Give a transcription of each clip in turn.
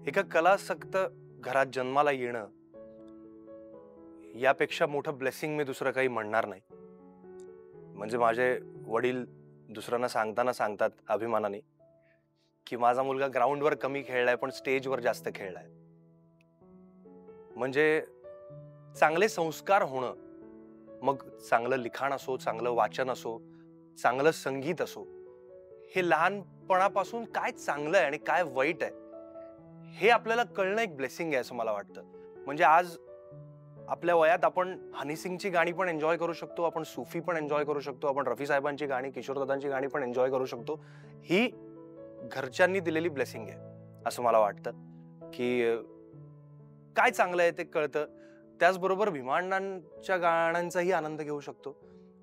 एका कलासक्त घरात जन्माला येणं यापेक्षा मोठं ब्लेसिंग मी दुसरं काही म्हणणार नाही. म्हणजे माझे वडील दुसऱ्यांना सांगताना सांगतात अभिमानाने की माझा मुलगा ग्राउंडवर कमी खेळलाय पण स्टेजवर जास्त खेळलाय. म्हणजे चांगले संस्कार होणं, मग चांगलं लिखाण असो, चांगलं वाचन असो, चांगलं संगीत असो, हे लहानपणापासून काय चांगलं आहे आणि काय वाईट आहे हे आपल्याला कळणं एक ब्लेसिंग आहे असं मला वाटतं. म्हणजे आज आपल्या वयात आपण हनी सिंगची गाणी पण एन्जॉय करू शकतो, आपण सूफी पण एन्जॉय करू शकतो, आपण रफी साहेबांची गाणी, किशोरदादांची गाणी पण एन्जॉय करू शकतो. ही घरच्यांनी दिलेली ब्लेसिंग आहे असं मला वाटतं. की काय चांगलं आहे ते कळतं. त्याचबरोबर भीमाअण्णांच्या गाण्यांचाही आनंद घेऊ शकतो.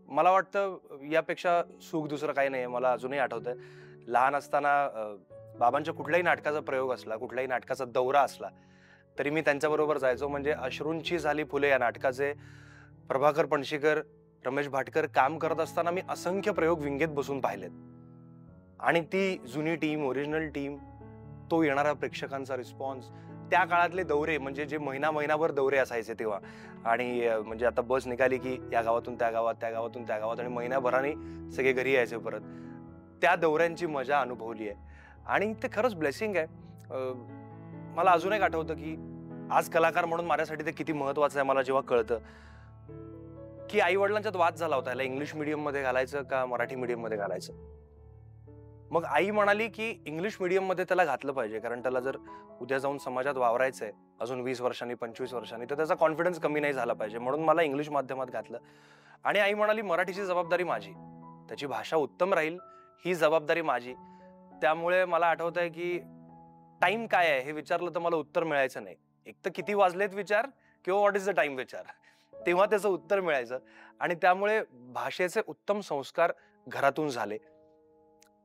मला वाटतं यापेक्षा सुख दुसरं काही नाही. मला अजूनही आठवतंय लहान असताना बाबांच्या कुठल्याही नाटकाचा प्रयोग असला, कुठल्याही नाटकाचा दौरा असला तरी मी त्यांच्याबरोबर जायचो. म्हणजे अश्रूंची झाली फुले या नाटकाचे प्रभाकर पणशीकर, रमेश भाटकर काम करत असताना मी असंख्य प्रयोग विंगेत बसून पाहिलेत. आणि ती जुनी टीम, ओरिजिनल टीम, तो येणारा प्रेक्षकांचा रिस्पॉन्स, त्या काळातले दौरे म्हणजे जे महिनाभर दौरे असायचे तेव्हा. आणि म्हणजे आता बस निघाली की या गावातून त्या गावात, त्या गावातून त्या गावात, आणि महिनाभराने सगळे घरी यायचे परत. त्या दौऱ्यांची मजा अनुभवली आहे आणि ते खरंच ब्लेसिंग आहे. मला अजून एक आठवतं की आज कलाकार म्हणून माझ्यासाठी ते किती महत्वाचं आहे मला जेव्हा कळतं की आई वडिलांच्यात वाद झाला होता, याला इंग्लिश मीडियम मध्ये घालायचं का मराठी मीडियम मध्ये घालायचं. मग आई म्हणाली की इंग्लिश मीडियम मध्ये त्याला घातलं पाहिजे, कारण त्याला जर उद्या जाऊन समाजात वावरायचंय अजून 20 वर्षांनी 25 वर्षांनी, तर त्याचा कॉन्फिडन्स कमी नाही झाला पाहिजे, म्हणून मला इंग्लिश माध्यमात घातलं. आणि आई म्हणाली मराठीची जबाबदारी माझी, त्याची भाषा उत्तम राहील ही जबाबदारी माझी. त्यामुळे मला आठवतंय की टाइम काय आहे हे विचारलं तर मला उत्तर मिळायचं नाही. एक तर किती वाजलेत विचार किंवा व्हॉट इज द टाइम विचार, तेव्हा त्याचं उत्तर मिळायचं. आणि त्यामुळे भाषेचे उत्तम संस्कार घरातून झाले.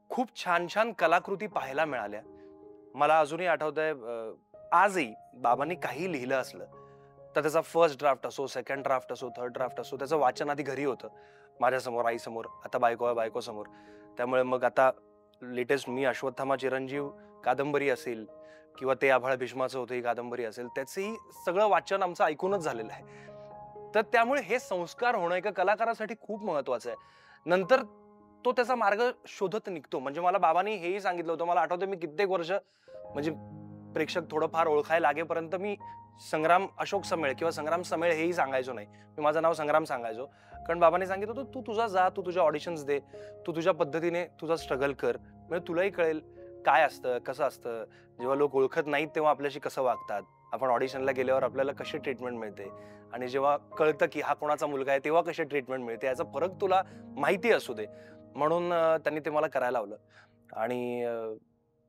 खूप छान छान कलाकृती पाहायला मिळाल्या. मला अजूनही आठवतंय आजही बाबांनी काही लिहिलं असलं तर त्याचा फर्स्ट ड्राफ्ट असो, सेकंड ड्राफ्ट असो, थर्ड ड्राफ्ट असो, त्याचं वाचन आधी घरी होतं, माझ्यासमोर, आईसमोर. आता बायको आहे, बायको समोर. त्यामुळे मग आता लेटेस्ट मी अश्वत्थामा चिरंजीव कादंबरी असेल किंवा ते आभाळ भीष्माचं होतं ही कादंबरी असेल, त्याचंही सगळं वाचन आमचं ऐकूनच झालेलं आहे. तर त्यामुळे हे संस्कार होणं एका कलाकारासाठी खूप महत्वाचं आहे. नंतर तो त्याचा मार्ग शोधत निघतो. म्हणजे मला बाबांनी हेही सांगितलं होतं, मला आठवतं मी कित्येक वर्ष म्हणजे प्रेक्षक थोडंफार ओळखायला लागेपर्यंत मी संग्राम अशोक समेळ किंवा संग्राम समेळ हेही सांगायचो नाही. मी माझं नाव संग्राम सांगायचो. कारण बाबांनी सांगितलं होतं तू तुझा जा, तू तुझ्या ऑडिशन्स दे, तू तुझ्या पद्धतीने तुझा स्ट्रगल कर, म्हणजे तुलाही कळेल काय असतं, कसं असतं. जेव्हा लोक ओळखत नाहीत तेव्हा आपल्याशी कसं वागतात, आपण ऑडिशनला गेल्यावर आपल्याला कशी ट्रीटमेंट मिळते, आणि जेव्हा कळतं की हा कोणाचा मुलगा आहे तेव्हा कशी ट्रीटमेंट मिळते, याचा फरक तुला माहिती असू दे. म्हणून त्यांनी ते मला करायला लावलं. आणि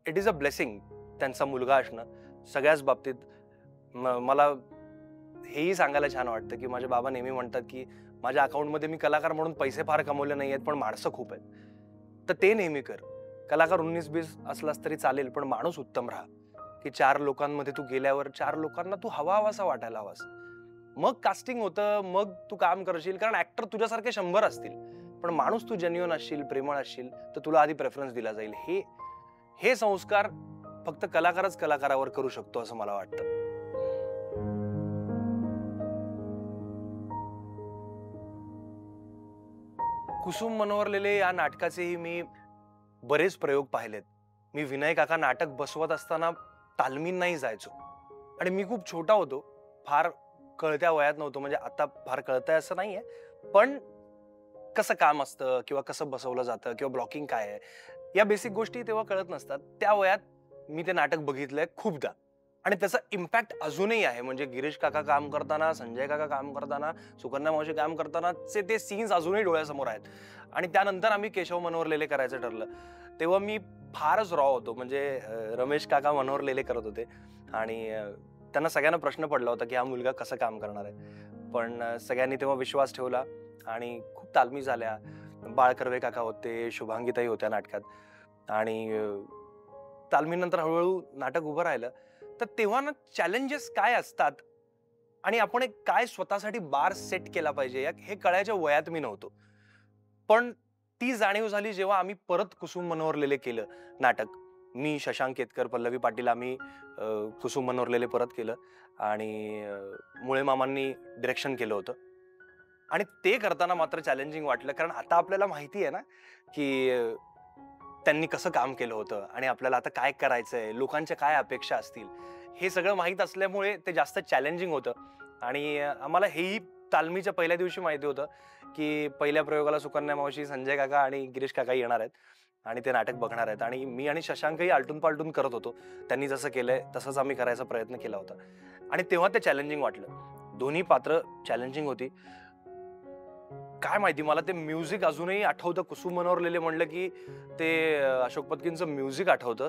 इट इज अ ब्लेसिंग त्यांचा मुलगा असणं सगळ्याच बाबतीत. मला हेही सांगायला छान वाटतं की माझे बाबा नेहमी म्हणतात की माझ्या अकाउंटमध्ये मी कलाकार म्हणून पैसे फार कमवले नाही आहेत, पण माणसं खूप आहेत. तर ते नेहमी कर. कलाकार 19-20 असलास तरी चालेल, पण माणूस उत्तम राहा. की 4 लोकांमध्ये तू गेल्यावर 4 लोकांना तू हवासा वाटायला हवास. मग कास्टिंग होतं, मग तू काम करशील, कारण ऍक्टर तुझ्यासारखे 100 असतील, पण माणूस तू जेन्युइन असशील, प्रेमळ असशील, तर तुला आधी प्रेफरन्स दिला जाईल. हे संस्कार फक्त कलाकारच कलाकारावर करू शकतो असं मला वाटतं. कुसुम मनोहर लेले या नाटकाचेही मी बरेच प्रयोग पाहिलेत. मी विनय काका नाटक बसवत असताना तालमींनाही जायचो. आणि मी खूप छोटा होतो, फार कळत्या वयात नव्हतो. म्हणजे आता फार कळतंय असं नाहीये, पण कसं काम असतं किंवा कसं बसवलं जातं किंवा ब्लॉकिंग काय आहे, या बेसिक गोष्टी तेव्हा कळत नसतात. त्या वयात मी ते नाटक बघितलंय खूपदा आणि त्याचा इम्पॅक्ट अजूनही आहे. म्हणजे गिरीश काका काम करताना, संजय काका काम करताना, सुकन्या मावशी काम करतानाचे ते सीन्स अजूनही डोळ्यासमोर आहेत. आणि त्यानंतर आम्ही केशव मनोहर लेले करायचं ठरलं, तेव्हा मी फारच रॉ होतो. म्हणजे रमेश काका मनोहर लेले करत होते आणि त्यांना सगळ्यांना प्रश्न पडला होता की हा मुलगा कसं काम करणार आहे. पण सगळ्यांनी तेव्हा विश्वास ठेवला आणि खूप तालमी झाल्या. बाळ कर्वे काका होते, शुभांगीताई होत्या नाटकात. आणि तालमीनंतर हळूहळू नाटक उभं राहिलं. तर तेव्हा ना चॅलेंजेस काय असतात आणि आपण एक काय स्वतःसाठी बार सेट केला पाहिजे हे कळायच्या वयात मी नव्हतो. पण ती जाणीव झाली जेव्हा आम्ही परत कुसुम मनोहर लेले केलं नाटक. मी, शशांक केतकर, पल्लवी पाटील आम्ही कुसुम मनोरलेले परत केलं आणि मुळे मामांनी डिरेक्शन केलं होतं. आणि ते करताना मात्र चॅलेंजिंग वाटलं, कारण आता आपल्याला माहिती आहे ना की त्यांनी कसं काम केलं होतं आणि आपल्याला आता काय करायचंय, लोकांच्या काय अपेक्षा असतील, हे सगळं माहीत असल्यामुळे ते जास्त चॅलेंजिंग होतं. आणि आम्हाला हेही तालमीच्या पहिल्या दिवशी माहिती होतं की पहिल्या प्रयोगाला सुकन्या मावशी, संजय काका आणि गिरीश काका येणार आहेत आणि ते नाटक बघणार आहेत. आणि मी आणि शशांकही आलटून पालटून करत होतो. त्यांनी जसं केलंय तसंच आम्ही करायचा प्रयत्न केला होता आणि तेव्हा ते चॅलेंजिंग वाटलं. दोन्ही पात्र चॅलेंजिंग होती. काय माहिती, मला ते म्युझिक अजूनही आठवतं. कुसुम मनोरलेले म्हणलं की ते अशोक पत्कींचं म्युझिक आठवतं.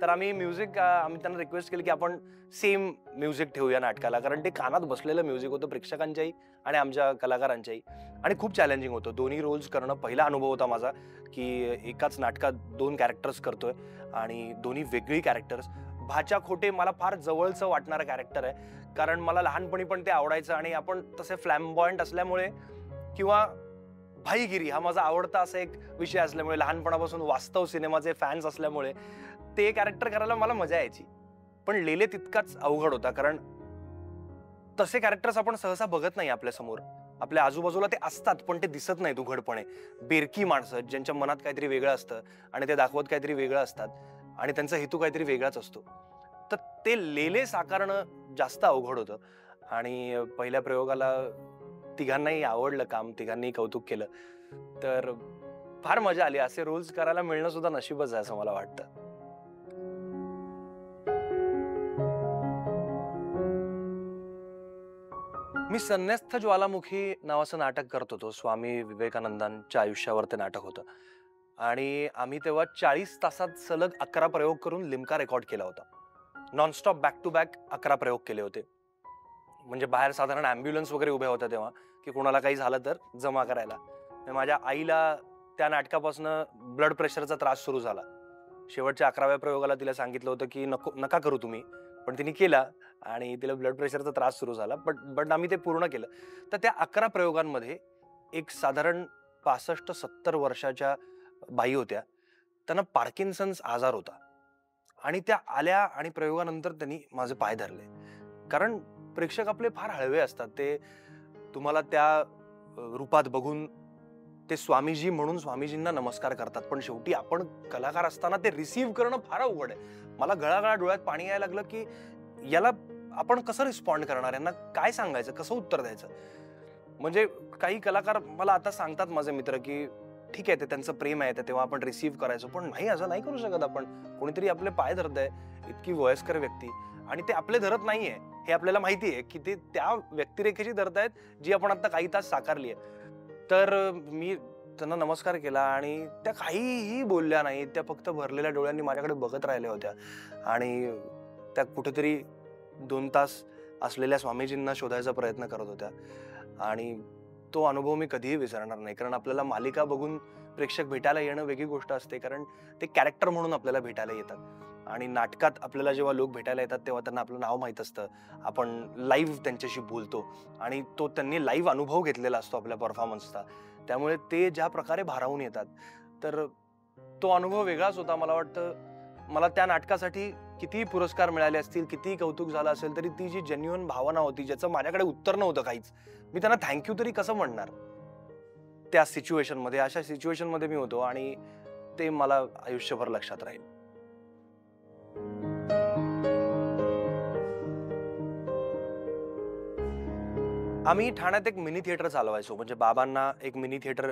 तर आम्ही म्युझिक आम्ही त्यांना रिक्वेस्ट केली की आपण सेम म्युझिक ठेवूया नाटकाला, कारण ते कानात बसलेलं म्युझिक होतं प्रेक्षकांच्याही आणि आमच्या कलाकारांच्याही. आणि खूप चॅलेंजिंग होतं. दोन्ही रोल्स करणं पहिला अनुभव होता माझा की एकाच नाटकात 2 कॅरेक्टर्स करतोय आणि दोन्ही वेगळी कॅरेक्टर्स. भाच्या खोटे मला फार जवळचं वाटणारं कॅरेक्टर आहे, कारण मला लहानपणी पण ते आवडायचं आणि आपण तसे फ्लॅम्बॉयंट असल्यामुळे किंवा भाईगिरी हा माझा आवडता असा एक विषय असल्यामुळे, लहानपणापासून वास्तव सिनेमाचे फॅन्स असल्यामुळे ते कॅरेक्टर करायला मला मजा यायची. पण लेले तितकाच अवघड होता, कारण तसे कॅरेक्टर्स आपण सहसा बघत नाही आपल्या समोर. आपल्या आजूबाजूला ते असतात पण ते दिसत नाहीत उघडपणे. बेरकी माणसं ज्यांच्या मनात काहीतरी वेगळं असतं आणि ते दाखवत काहीतरी वेगळं असतात आणि त्यांचा हेतू काहीतरी वेगळाच असतो. तर ते लेले साकारणं जास्त अवघड होतं आणि पहिल्या प्रयोगाला तिघांनाही आवडलं काम, तिघांनीही कौतुक केलं. तर फार मजा आली. असे रोल्स करायला मिळणं सुद्धा नशीबच आहे असं मला वाटतं. मी संन्यस्त ज्वालामुखी नावाचं नाटक करत होतो. स्वामी विवेकानंदांच्या आयुष्यावर ते नाटक होतं आणि आम्ही तेव्हा 40 तासात सलग 11 प्रयोग करून लिम्का रेकॉर्ड केला होता. नॉनस्टॉप बॅक टू बॅक 11 प्रयोग केले होते. म्हणजे बाहेर साधारण ॲम्ब्युलन्स वगैरे उभ्या होत्या तेव्हा, की कोणाला काही झालं तर जमा करायला. माझ्या आईला त्या नाटकापासनं ब्लड प्रेशरचा त्रास सुरू झाला. शेवटच्या 11व्या प्रयोगाला तिला सांगितलं होतं की नका करू तुम्ही, पण तिने केला आणि तिला ब्लड प्रेशरचा त्रास सुरू झाला. बट आम्ही ते पूर्ण केलं. तर त्या 11 प्रयोगांमध्ये एक साधारण 65-70 वर्षाच्या बाई होत्या. त्यांना पार्किन्सन्स आजार होता आणि त्या आल्या आणि प्रयोगानंतर त्यांनी माझे पाय धरले. कारण प्रेक्षक आपले फार हळवे असतात. ते तुम्हाला त्या रूपात बघून ते स्वामीजी म्हणून स्वामीजींना नमस्कार करतात. पण शेवटी आपण कलाकार असताना ते रिसीव्ह करणं फार अवघड आहे. मला गळागळा डोळ्यात पाणी यायला लागलं की याला आपण कसं रिस्पॉन्ड करणार, यांना काय सांगायचं, कसं उत्तर द्यायचं. म्हणजे काही कलाकार मला आता सांगतात माझे मित्र की ठीक आहे, ते त्यांचं प्रेम आहे, तेव्हा आपण रिसीव्ह करायचो. पण नाही, असं नाही करू शकत आपण. कोणीतरी आपले पाय धरतंय, इतकी वयस्कर व्यक्ती, आणि ते आपले धरत नाहीये हे आपल्याला माहिती आहे की ते त्या व्यक्तिरेखेची धरतायत जी आपण आता काही तास साकारली आहे. तर मी त्यांना नमस्कार केला आणि त्या काहीही बोलल्या नाहीत. त्या फक्त भरलेल्या डोळ्यांनी माझ्याकडे बघत राहिल्या होत्या आणि त्या कुठेतरी 2 तास असलेल्या स्वामीजींना शोधायचा प्रयत्न करत होत्या. आणि तो अनुभव मी कधीही विसरणार नाही, कारण आपल्याला मालिका बघून प्रेक्षक भेटायला येणं वेगळी गोष्ट असते, कारण ते कॅरेक्टर म्हणून आपल्याला भेटायला येतात आणि नाटकात आपल्याला जेव्हा लोक भेटायला येतात तेव्हा त्यांना आपलं नाव माहीत असतं. आपण लाईव्ह त्यांच्याशी बोलतो आणि तो त्यांनी लाईव्ह अनुभव घेतलेला असतो आपल्या परफॉर्मन्सचा. त्यामुळे ते ज्या प्रकारे भारावून येतात, तर तो अनुभव वेगळाच होता. मला वाटतं मला त्या नाटकासाठी कितीही पुरस्कार मिळाले असतील, कितीही कौतुक झालं असेल, तरी ती जी जेन्युइन भावना होती, ज्याचं माझ्याकडे उत्तर नव्हतं काहीच, मी त्यांना थँक्यू तरी कसं म्हणणार त्या सिच्युएशनमध्ये. अशा सिच्युएशनमध्ये मी होतो आणि ते मला आयुष्यभर लक्षात राहील. आम्ही ठाण्यात एक मिनी थिएटर चालवायचो. म्हणजे बाबांना एक मिनी थिएटर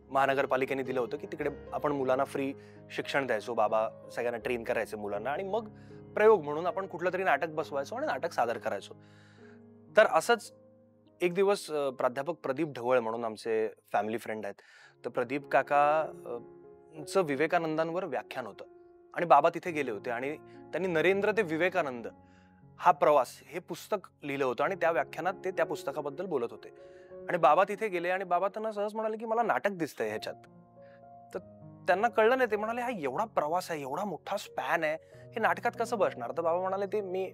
महानगरपालिकेने दिलं होतं की तिकडे आपण मुलांना फ्री शिक्षण द्यायचो. बाबा सगळ्यांना ट्रेन करायचे मुलांना आणि मग प्रयोग म्हणून आपण कुठलं तरी नाटक बसवायचो आणि नाटक सादर करायचो. तर असंच एक दिवस प्राध्यापक प्रदीप ढवळ म्हणून आमचे फॅमिली फ्रेंड आहेत. तर प्रदीप काका चं विवेकानंदांवर व्याख्यान होतं आणि बाबा तिथे गेले होते आणि त्यांनी नरेंद्र ते विवेकानंद हा प्रवास हे पुस्तक लिहिलं होतं आणि त्या व्याख्यानात ते त्या पुस्तकाबद्दल बोलत होते. आणि बाबा तिथे गेले आणि बाबा त्यांना सहज म्हणाले की मला नाटक दिसतंय ह्याच्यात. तर त्यांना कळलं नाही. ते म्हणाले हा एवढा प्रवास आहे, एवढा मोठा स्पॅन आहे, हे नाटकात कसं बसणार. तर बाबा म्हणाले ते मी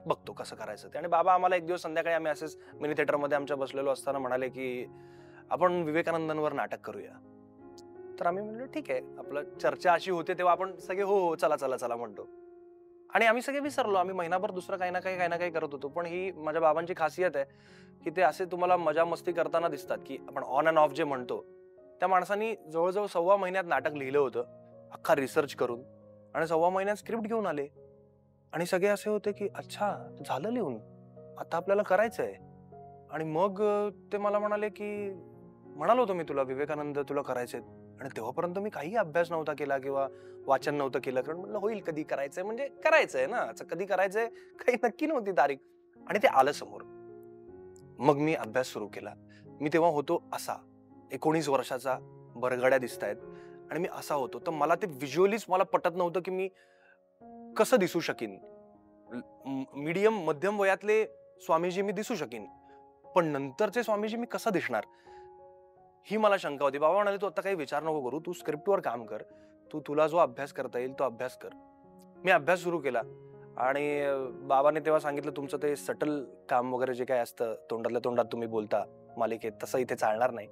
बघतो कसं करायचं ते. आणि बाबा आम्हाला एक दिवस संध्याकाळी आम्ही असेच मिनी थिएटरमध्ये आमच्या बसलेलो असताना म्हणाले की आपण विवेकानंदांवर नाटक करूया. तर आम्ही म्हणलो ठीक आहे, आपलं चर्चा अशी होते तेव्हा आपण सगळे हो हो चला चला चला म्हणतो. आणि आम्ही सगळे विसरलो. आम्ही महिनाभर दुसरं काही ना काही करत होतो. पण ही माझ्या बाबांची खासियत आहे, की ते असे तुम्हाला मजा मस्ती करताना दिसतात, की आपण ऑन अँड ऑफ जे म्हणतो, त्या माणसांनी जवळ-जवळ 1.25 महिन्यात नाटक लिहिलं होतं. अख्खा रिसर्च करून आणि 1.25 महिन्यात स्क्रिप्ट घेऊन आले. आणि सगळे असे होते, की अच्छा झालं लिहून. आता आपल्याला करायचंय. आणि मग ते मला म्हणाले, की म्हणालो होतो मी तुला विवेकानंद तुला करायचेत. आणि तेव्हापर्यंत मी काही अभ्यास नव्हता केला किंवा वाचन नव्हतं केलं. कारण म्हटलं होईल कधी करायचंय म्हणजे करायचंय ना. कधी करायचंय काही नक्की नव्हती तारीख. आणि ते आलं समोर. मग मी अभ्यास सुरू केला. मी तेव्हा होतो असा 19 वर्षाचा, बरगड्या दिसतायत आणि मी असा होतो. तर मला ते व्हिज्युअलीच मला पटत नव्हतं, की मी कसं दिसू शकीन. मीडियम मध्यम वयातले स्वामीजी मी दिसू शकीन. पण नंतरचे स्वामीजी मी कसं दिसणार? ही मला शंका होती. बाबा म्हणाले, "तू आता काही विचार नको करू. तू स्क्रिप्टवर काम कर. तुला जो अभ्यास करता येईल तो अभ्यास कर." मी अभ्यास सुरू केला आणि बाबांनी तेव्हा सांगितलं, "तुमचं ते सटल काम वगैरे जे काही असतं, तोंडातल्या तोंडात तुम्ही बोलता मालिकेत, तसं इथे चालणार नाही.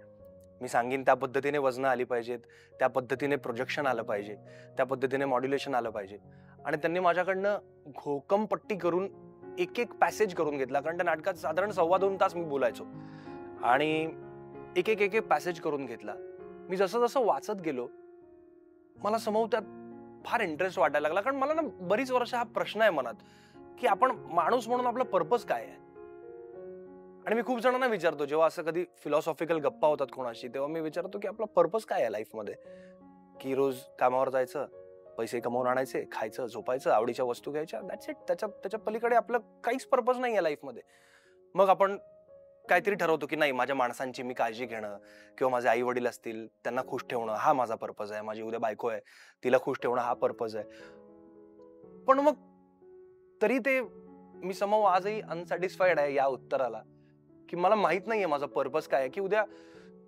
मी सांगीन त्या पद्धतीने वजनं आली पाहिजेत, त्या पद्धतीने प्रोजेक्शन आलं पाहिजे, त्या पद्धतीने मॉड्युलेशन आलं पाहिजे." आणि त्यांनी माझ्याकडनं घोकमपट्टी करून एक पॅसेज करून घेतला. कारण त्या नाटकात साधारण 2.25 तास मी बोलायचो आणि एक पॅसेज करून घेतला. मी जसं वाचत गेलो, मला समोर त्यात फार इंटरेस्ट वाटायला लागला. कारण मला ना बरीच वर्ष हा प्रश्न आहे मनात, की आपण माणूस म्हणून आपला पर्पज काय आहे? आणि मी खूप जणांना विचारतो, जेव्हा असं कधी फिलॉसॉफिकल गप्पा होतात कोणाशी, तेव्हा मी विचारतो, की आपला पर्पज काय आहे लाईफमध्ये? की रोज कामावर जायचं, पैसे कमवून आणायचे, खायचं, झोपायचं, आवडीच्या वस्तू घ्यायच्या, दॅट्स इट. त्याच्या पलीकडे आपलं काहीच पर्पज नाहीये लाईफमध्ये. मग आपण काहीतरी ठरवतो, की नाही माझ्या माणसांची मी काळजी घेणं किंवा माझे आई-वडील असतील, त्यांना खुश ठेवणं हा माझा पर्पज आहे. माझी उद्या बायको आहे, तिला खुश ठेवणं हा पर्पज आहे. पण मग तरी ते मी समहाऊ आजही अनसॅटिस्फाईड आहे या उत्तराला, की मला माहित नाहीये माझा पर्पज काय आहे, की उद्या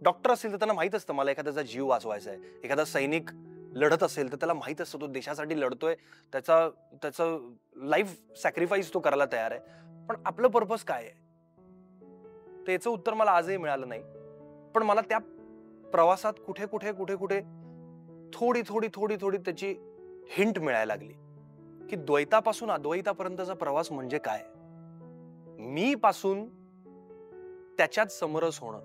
डॉक्टर असतील तर त्यांना माहित असतं मला एखाद्याचा जीव वाचवायचा आहे. एखादा सैनिक लढत असेल तर त्याला माहित असतं तो देशासाठी लढतोय. त्याचं लाईफ सॅक्रिफाईस तो करायला तयार आहे. पण आपलं पर्पज काय आहे? त्याचं उत्तर मला आजही मिळालं नाही. पण मला त्या प्रवासात कुठे थोडी त्याची हिंट मिळायला लागली, की द्वैतापासून अद्वैतापर्यंतचा प्रवास म्हणजे काय? मी पासून त्याच्यात समरस होणं,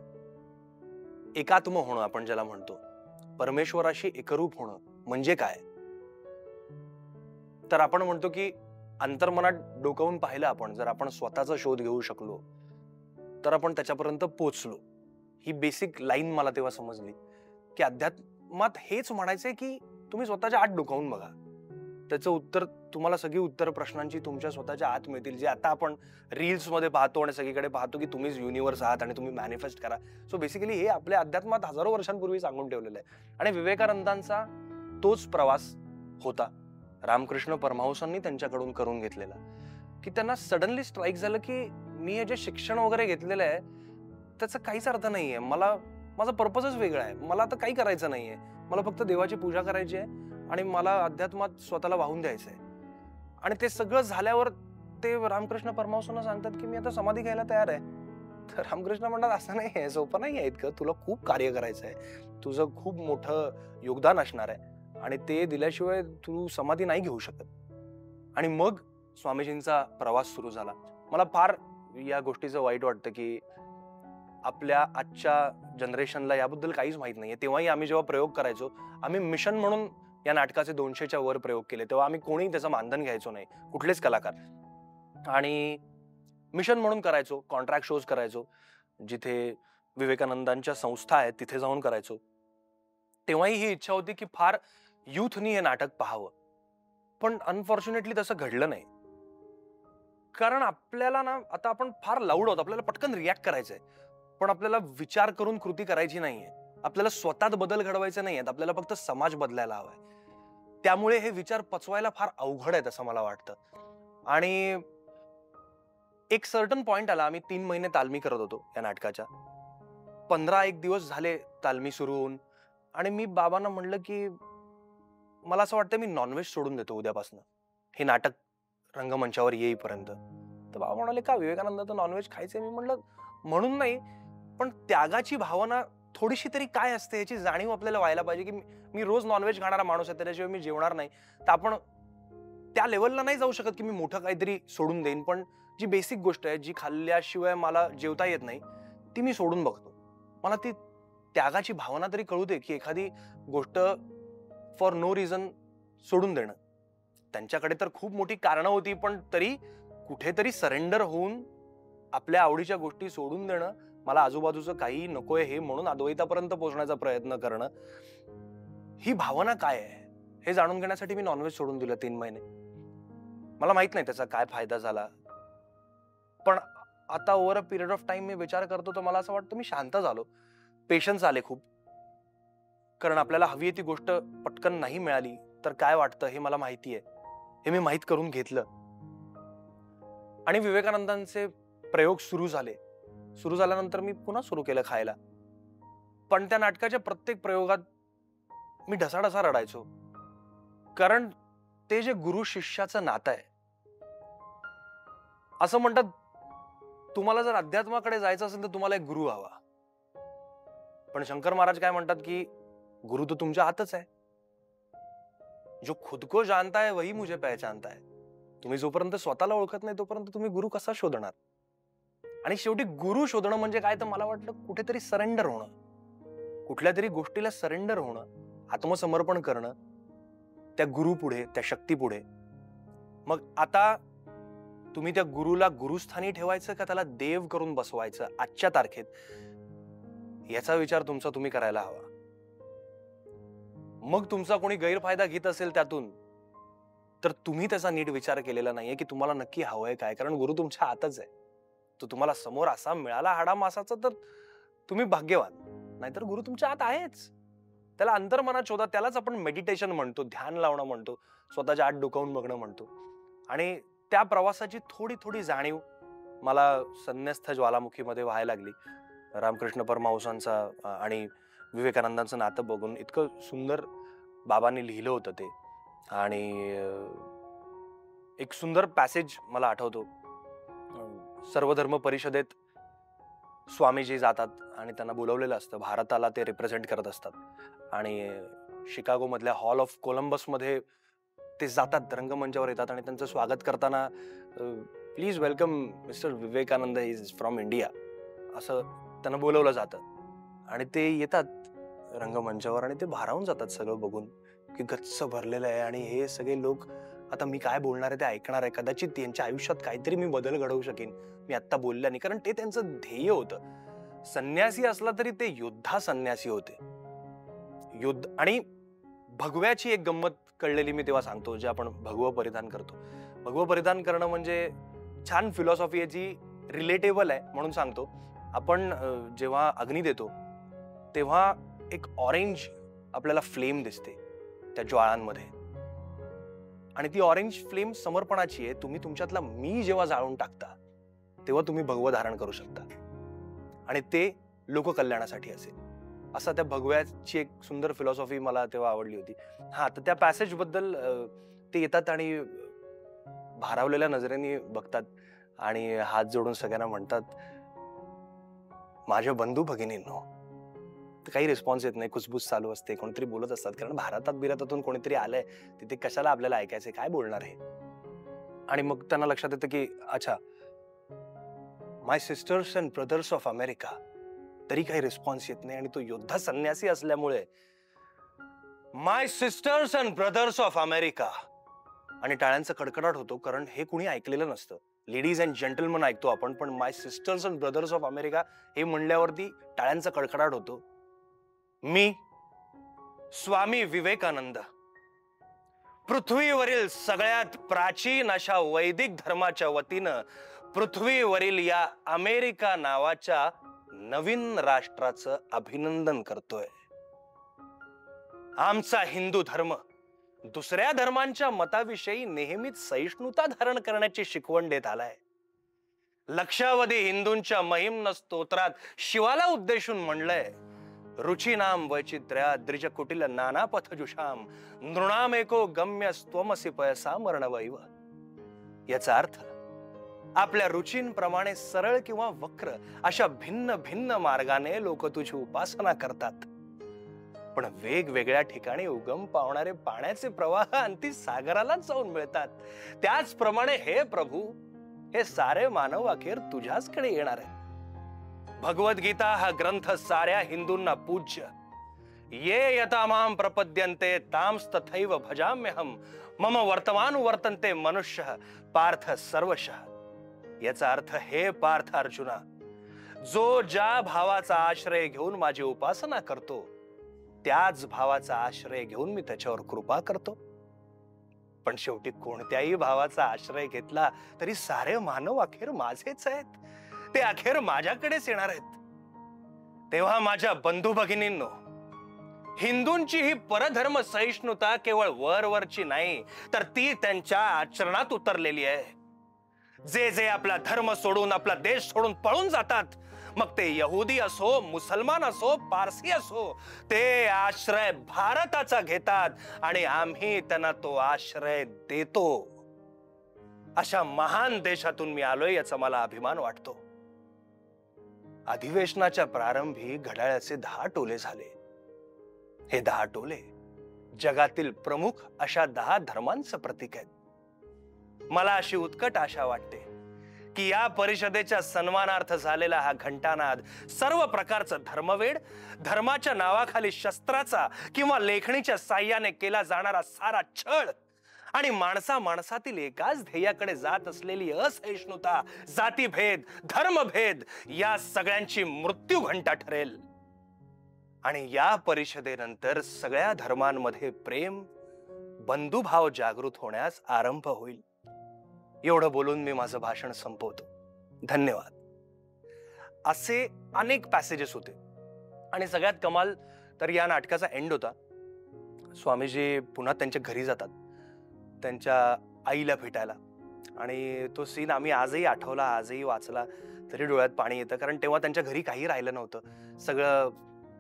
एकात्म होणं आपण ज्याला म्हणतो, परमेश्वराशी एकरूप होणं म्हणजे काय? तर आपण म्हणतो, की अंतर्मनात डोकावून पाहिलं आपण, जर आपण स्वतःचा शोध घेऊ शकलो, तर आपण त्याच्यापर्यंत पोहोचलो. ही बेसिक लाईन मला तेव्हा समजली, की अध्यात्मात हेच म्हणायचंय, की तुम्ही स्वतःच्या आत डोकावून बघा. त्याचं उत्तर तुम्हाला सगळी उत्तर प्रश्नांची तुमच्या स्वतःच्या आत मिळतील. जे आता आपण रील्समध्ये पाहतो आणि सगळीकडे पाहतो, की तुम्हीच युनिव्हर्स आहात आणि तुम्ही मॅनिफेस्ट करा. सो बेसिकली हे आपल्या अध्यात्मात हजारो वर्षांपूर्वी सांगून ठेवलेलं आहे. आणि विवेकानंदांचा तोच प्रवास होता. रामकृष्ण परमहंसांनी त्यांच्याकडून करून घेतलेला, की त्यांना सडनली स्ट्राईक झालं, की मी हे जे शिक्षण वगैरे घेतलेलं आहे, त्याचा काहीच अर्थ नाहीये. माझा पर्पजच वेगळा आहे. मला आता काही करायचं नाहीये. मला फक्त देवाची पूजा करायची आहे आणि मला अध्यात्मात स्वतःला वाहून द्यायचंय. आणि ते सगळं झाल्यावर ते रामकृष्ण परमहंसांना सांगतात, की मी आता समाधी घ्यायला तयार आहे. तर रामकृष्ण म्हणतात, असं नाहीये, सोपं नाहीये इतकं. तुला खूप कार्य करायचंय. तुझं खूप मोठं योगदान असणार आहे आणि ते दिल्याशिवाय तू समाधी नाही घेऊ शकत. आणि मग स्वामीजींचा प्रवास सुरू झाला. मला फार या गोष्टीचं वाईट वाटतं, की आपल्या आजच्या जनरेशनला याबद्दल काहीच माहित नाहीये. तेव्हाही आम्ही जेव्हा प्रयोग करायचो, आम्ही मिशन म्हणून या नाटकाचे 200च्या वर प्रयोग केले. तेव्हा आम्ही कोणीही त्याचं मानधन घ्यायचो नाही, कुठलेच कलाकार. आणि मिशन म्हणून करायचो, कॉन्ट्रॅक्ट शोज करायचो. जिथे विवेकानंदांच्या संस्था आहेत तिथे जाऊन करायचो. तेव्हाही ही इच्छा होती, की फार युथनी हे नाटक पाहावं. पण अनफॉर्च्युनेटली तसं घडलं नाही. कारण आपल्याला ना आता आपण फार लाऊड आहोत. आपल्याला पटकन रिॲक्ट करायचंय. पण आपल्याला विचार करून कृती करायची नाहीये. आपल्याला स्वतःत बदल घडवायचे नाहीयेत. आपल्याला फक्त समाज बदलायला हवाय. त्यामुळे हे विचार पचवायला फार अवघड आहेत असं मला वाटतं. आणि एक सर्टन पॉइंट आला. आम्ही 3 महिने तालमी करत होतो या नाटकाच्या. 15 दिवस झाले तालमी सुरू होऊन आणि मी बाबांना म्हणलं, की मला असं वाटतं मी नॉनव्हेज सोडून देतो उद्यापासून. हे नाटक रंगमंचावर येईपर्यंत. तर बाबा म्हणाले, "का विवेकानंद तर नॉनव्हेज खायचे?" मी म्हणलं, "म्हणून नाही, पण त्यागाची भावना थोडीशी तरी काय असते याची जाणीव आपल्याला व्हायला पाहिजे की मी रोज नॉनव्हेज खाणारा माणूस आहे, त्याच्याशिवाय मी जेवणार नाही. तर आपण त्या लेवलला नाही जाऊ शकत की मी मोठं काहीतरी सोडून देईन, पण जी बेसिक गोष्ट आहे जी खाल्ल्याशिवाय मला जेवता येत नाही ती मी सोडून बघतो. मला ती त्यागाची भावना तरी कळू दे की एखादी गोष्ट फॉर नो रिझन सोडून देणं. त्यांच्याकडे तर खूप मोठी कारणं होती, पण तरी कुठेतरी सरेंडर होऊन आपल्या आवडीच्या गोष्टी सोडून देणं, मला आजूबाजूचं काही नकोय हे म्हणून अद्वैतापर्यंत पोहोचण्याचा प्रयत्न करणं, ही भावना काय आहे हे जाणून घेण्यासाठी मी नॉनव्हेज सोडून दिलं 3 महिने. मला माहित नाही त्याचा काय फायदा झाला, पण आता over a period of time मी विचार करतो तर मला असं वाटतं मी शांत झालो, पेशन्स आले खूप. कारण आपल्याला हवी ती गोष्ट पटकन नाही मिळाली तर काय वाटतं हे मला माहिती आहे, हे मी माहित करून घेतलं. आणि विवेकानंदांचे प्रयोग सुरू झाले. सुरू झाल्यानंतर मी पुन्हा सुरू केलं खायला. पण त्या नाटकाच्या प्रत्येक प्रयोगात मी ढसाढसा रडायचो. कारण ते जे गुरु शिष्याचं नातं आहे, असं म्हणतात तुम्हाला जर अध्यात्माकडे जायचं असेल तर तुम्हाला एक गुरु हवा. पण शंकर महाराज काय म्हणतात की गुरु तो तुमच्या आतच आहे. जो खुद को जानता है वही मुझे पहचानता है. तुम्ही जोपर्यंत स्वतःला ओळखत नाही तोपर्यंत तुम्ही गुरु कसा शोधणार. आणि शेवटी गुरु शोधणं म्हणजे काय तर मला वाटलं कुठेतरी सरेंडर होणं, कुठल्या तरी गोष्टीला सरेंडर होणं, आत्मसमर्पण करणं त्या गुरु पुढे, त्या शक्ती पुढे. मग आता तुम्ही त्या गुरुला गुरुस्थानी ठेवायचं का त्याला देव करून बसवायचं आजच्या तारखेत, याचा विचार तुमचा तुम्ही करायला हवा. मग तुमचा कोणी गैरफायदा घेत असेल त्यातून तर तुम्ही त्याचा नीट विचार केलेला नाहीये की तुम्हाला नक्की हवंय काय. कारण गुरु तुमच्या हातच आहे. तो तुम्हाला समोर असा मिळाला हाडा मासाचा तर तुम्ही भाग्यवान, नाहीतर गुरु तुमच्या आत आहेच. त्याला अंतर्मनात शोधा. त्यालाच आपण मेडिटेशन म्हणतो, ध्यान लावणं म्हणतो, स्वतःच्या आत डोकावून बघणं म्हणतो. आणि त्या प्रवासाची थोडी थोडी जाणीव मला संन्यस्त ज्वालामुखीमध्ये व्हायला लागली. रामकृष्ण परमहंसांचा आणि विवेकानंदांचं नातं बघून इतकं सुंदर बाबांनी लिहिलं होतं ते. आणि एक सुंदर पॅसेज मला आठवतो. सर्वधर्म परिषदेत स्वामीजी जातात आणि त्यांना बोलवलेलं असतं. भारताला ते रिप्रेझेंट करत असतात आणि शिकागो मधल्या हॉल ऑफ कोलंबस मध्ये ते जातात, रंगमंचावर येतात आणि त्यांचं स्वागत करताना please welcome mister Vivekananda is from India असं त्यांना बोलवलं जातं. आणि ते येतात रंगमंचावर आणि ते भारावून जातात सगळं बघून की गच्च भरलेलं आहे आणि हे सगळे लोक आता मी काय बोलणार आहे ते ऐकणार आहे. कदाचित त्यांच्या आयुष्यात काहीतरी मी बदल घडवू शकेन मी आत्ता बोलल्याने. कारण ते त्यांचं ध्येय होतं. संन्यासी असला तरी ते योद्धा संन्यासी होते. युद्ध आणि भगव्याची एक गंमत कळलेली मी तेव्हा सांगतो. जे आपण भगवं परिधान करतो, भगवं परिधान करणं म्हणजे छान फिलॉसॉफी आहे जी रिलेटेबल आहे म्हणून सांगतो. आपण जेव्हा अग्नी देतो तेव्हा एक ऑरेंज आपल्याला फ्लेम दिसते त्या ज्वाळांमध्ये आणि ती ऑरेंज फ्लेम समर्पणाची आहे. तुम्ही तुमच्यातला मी जेव्हा जाळून टाकता तेव्हा तुम्ही भगवं धारण करू शकता आणि ते लोककल्याणासाठी असेल. असा त्या भगव्याची एक सुंदर फिलॉसॉफी मला तेव्हा आवडली होती. हा, तर त्या पॅसेज बद्दल ते येतात आणि भारावलेल्या नजरेने बघतात आणि हात जोडून सगळ्यांना म्हणतात, माझ्या बंधू भगिनींनो. काही रिस्पॉन्स येत नाही, कुसबुस चालू असते, कोणीतरी बोलत असतात. कारण भारतातून कोणीतरी आलंय तिथे, कशाला आपल्याला ऐकायचंय, काय बोलणार आहे. आणि मग त्यांना लक्षात येतं की अच्छा, my sisters and brothers of America. तरी काही रिस्पॉन्स येत नाही आणि तो योद्धा संन्यासी असल्यामुळे my sisters and brothers of America आणि टाळ्यांचा कडकडाट होतो. कारण हे कुणी ऐकलेलं नसतं. लेडीज अँड जेंटलमन ऐकतो आपण, पण my sisters and brothers of America हे म्हणल्यावरती टाळ्यांचा कडकडाट होतो. मी स्वामी विवेकानंद पृथ्वीवरील सगळ्यात प्राचीन अशा वैदिक धर्माच्या वतीनं पृथ्वीवरील या अमेरिका नावाच्या नवीन राष्ट्राचं अभिनंदन करतोय. आमचा हिंदू धर्म दुसऱ्या धर्मांच्या मताविषयी नेहमीच सहिष्णुता धारण करण्याची शिकवण देत आलाय. लक्षावधी हिंदूंच्या महिम्न स्तोत्रात शिवाला उद्देशून म्हणलंय, रुचिनाम वैचित्र्या द्रिजकुटिल नाना पथजुषाम नृणाम एको गम्य स्वमसि पयसा मरणवैव. याचा अर्थ आपल्या रुचींप्रमाणे सरळ किंवा वक्र अशा भिन्न भिन्न मार्गाने लोक तुझी उपासना करतात. पण वेगवेगळ्या ठिकाणी उगम पावणारे पाण्याचे प्रवाह अंती सागरालाच जाऊन मिळतात. त्याचप्रमाणे हे प्रभू, हे सारे मानव अखेर तुझ्याचकडे येणार आहे. भगवद्गीता हा ग्रंथ साऱ्या हिंदूंना पूज्य. ये यतामाम प्रपद्यन्ते तांस तथैव भजाम्यहम मम वर्तमान वर्तन्ते मनुष्य पार्थ सर्वशः. याचा अर्थ, हे पार्थ अर्जुना, जो ज्या भावाचा आश्रय घेऊन माझी उपासना करतो त्याच भावाचा आश्रय घेऊन मी त्याच्यावर कृपा करतो. पण शेवटी कोणत्याही भावाचा आश्रय घेतला तरी सारे मानव अखेर माझेच आहेत. ते अखेर माझ्याकडेच येणार आहेत. तेव्हा माझ्या बंधू भगिनींनो, हिंदूंची ही परधर्म सहिष्णुता केवळ वरवरची नाही, तर ती त्यांच्या आचरणात उतरलेली आहे. जे जे आपला धर्म सोडून, आपला देश सोडून पळून जातात, मग ते यहुदी असो, मुसलमान असो, पारसी असो, ते आश्रय भारताचा घेतात आणि आम्ही त्यांना तो आश्रय देतो. अशा महान देशातून मी आलोय याचा मला अभिमान वाटतो. अधिवेशनाच्या प्रारंभी घड्याळाचे 10 टोले झाले. हे 10 टोले जगातील प्रमुख अशा 10 धर्मांचं प्रतीक आहेत. मला अशी उत्कट आशा वाटते की या परिषदेच्या सन्मानार्थ झालेला हा घंटानाद सर्व प्रकारचं धर्मवेड, धर्माच्या नावाखाली शस्त्राचा किंवा लेखणीच्या साह्याने केला जाणारा सारा छळ आणि माणसातील एकाच ध्येयाकडे जात असलेली असहिष्णुता, जातीभेद, धर्मभेद या सगळ्यांची मृत्यू घंटा ठरेल. आणि या परिषदेनंतर सगळ्या धर्मांमध्ये प्रेम, बंधुभाव जागृत होण्यास आरंभ होईल. एवढं बोलून मी माझं भाषण संपवतो. धन्यवाद. असे अनेक पॅसेजेस होते आणि सगळ्यात कमाल तर या नाटकाचा एंड होता. स्वामीजी पुन्हा त्यांच्या घरी जातात, त्यांच्या आईला भेटायला, आणि तो सीन आम्ही आजही आठवला, आजही वाचला तरी डोळ्यात पाणी येतं. कारण तेव्हा त्यांच्या घरी काही राहिलं नव्हतं. सगळं